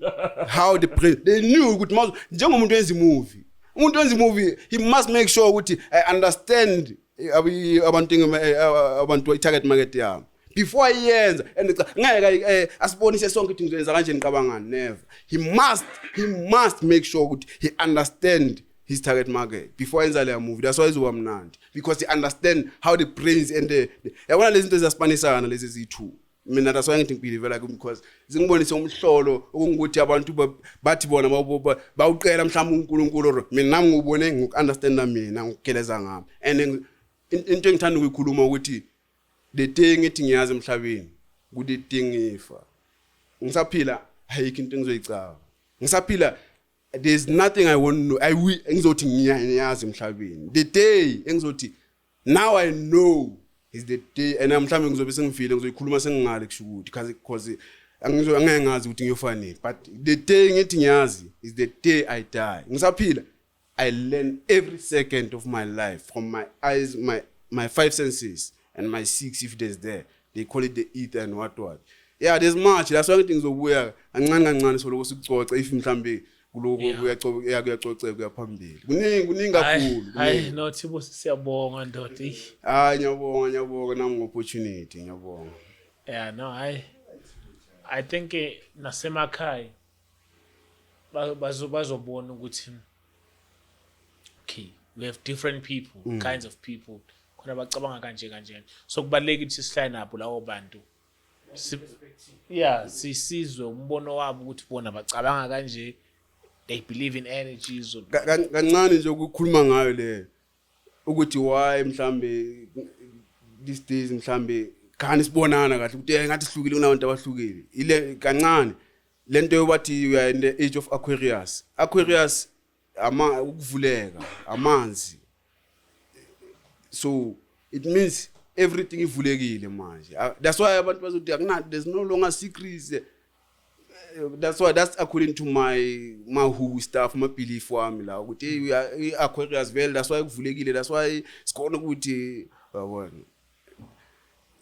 how the brain, they knew good most. Jango movie, he must make sure that I understand about target market. Before he ends, and as bonus a song to never. He must make sure that he understand his target market before he ends a movie. That's why he's Mnandi, because he understand how the brains and I want to listen to the Spanish analysis too. Mina that's why ngithi ngibelieve like because zingibonisa umhlolo ukuthi abantu bathi bona bawuqela mhlawumbe uNkulunkulu mina nami ngubone ngokunderstanda mina ngikugeleza ngami and into engithanda ukuyikhuluma ukuthi the thing ethi ngiyazi emhlabeni ukuthi thing ifa ngisaphila ayikho into engizoyicaba ngisaphila there's nothing I want to know ngizothi ngiyazi emhlabeni the day engizothi now I know is the day and I'm mhlawumbe ngizobe sengifile ngizoyikhuluma sengingale kushukuthi because angeke ngazi ukuthi ngiyofanele but the day ngithi ngiyazi is the day I die ngisaphila I learn every second of my life from my eyes my five senses and my six if there's there they call it the ether and what yeah there's much that's why ngithi ngizobuya kancane soloko sikucoca if mhlawumbe kuloko uyacoceka kuyaphambili kuningi kakhulu hayi no Thibo siyabonga ndoda hayi ngiyabonga nami opportunity ngiyabonga yeah no I think nasemakhaya bazobona ukuthi okay we have different people kinds of people khona bacabanga kanje so kubalekile ukuthi sihlale nabo lawo bantu yeah sisizwe umbono wabo ukuthi bona bacabanga kanje they believe in energies kancane nje ukukhuluma ngayo le ukuthi why mhlambe these days mhlambe khani sibonana kahle ukuthi ngathi sihlukile kunabantu abahlukile ile kancane lento wathi we are in the age of Aquarius ukuvuleka amanzi, so it means everything ivulekile manje. That's why abantu bazothi there's no longer secrets. That's according to my who stuff, my belief wami la ukuthi we are Aquarius vele, that's why kuvulekile, that's why sikhona ukuthi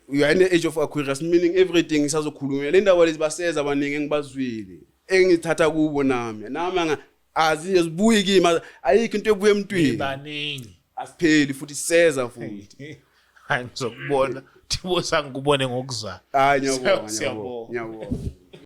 we are in the age of Aquarius, meaning everything isazokhulunywa le ndaba lezi baseza abaningi engibazwile engithatha kubo nami azibuyi kimi, ayikho into ebuye emntwini baningi asipheli futhi seza futhi. Hayi ngizokubona Thibo sangikubone ngokuzayo. Ngiyabonga.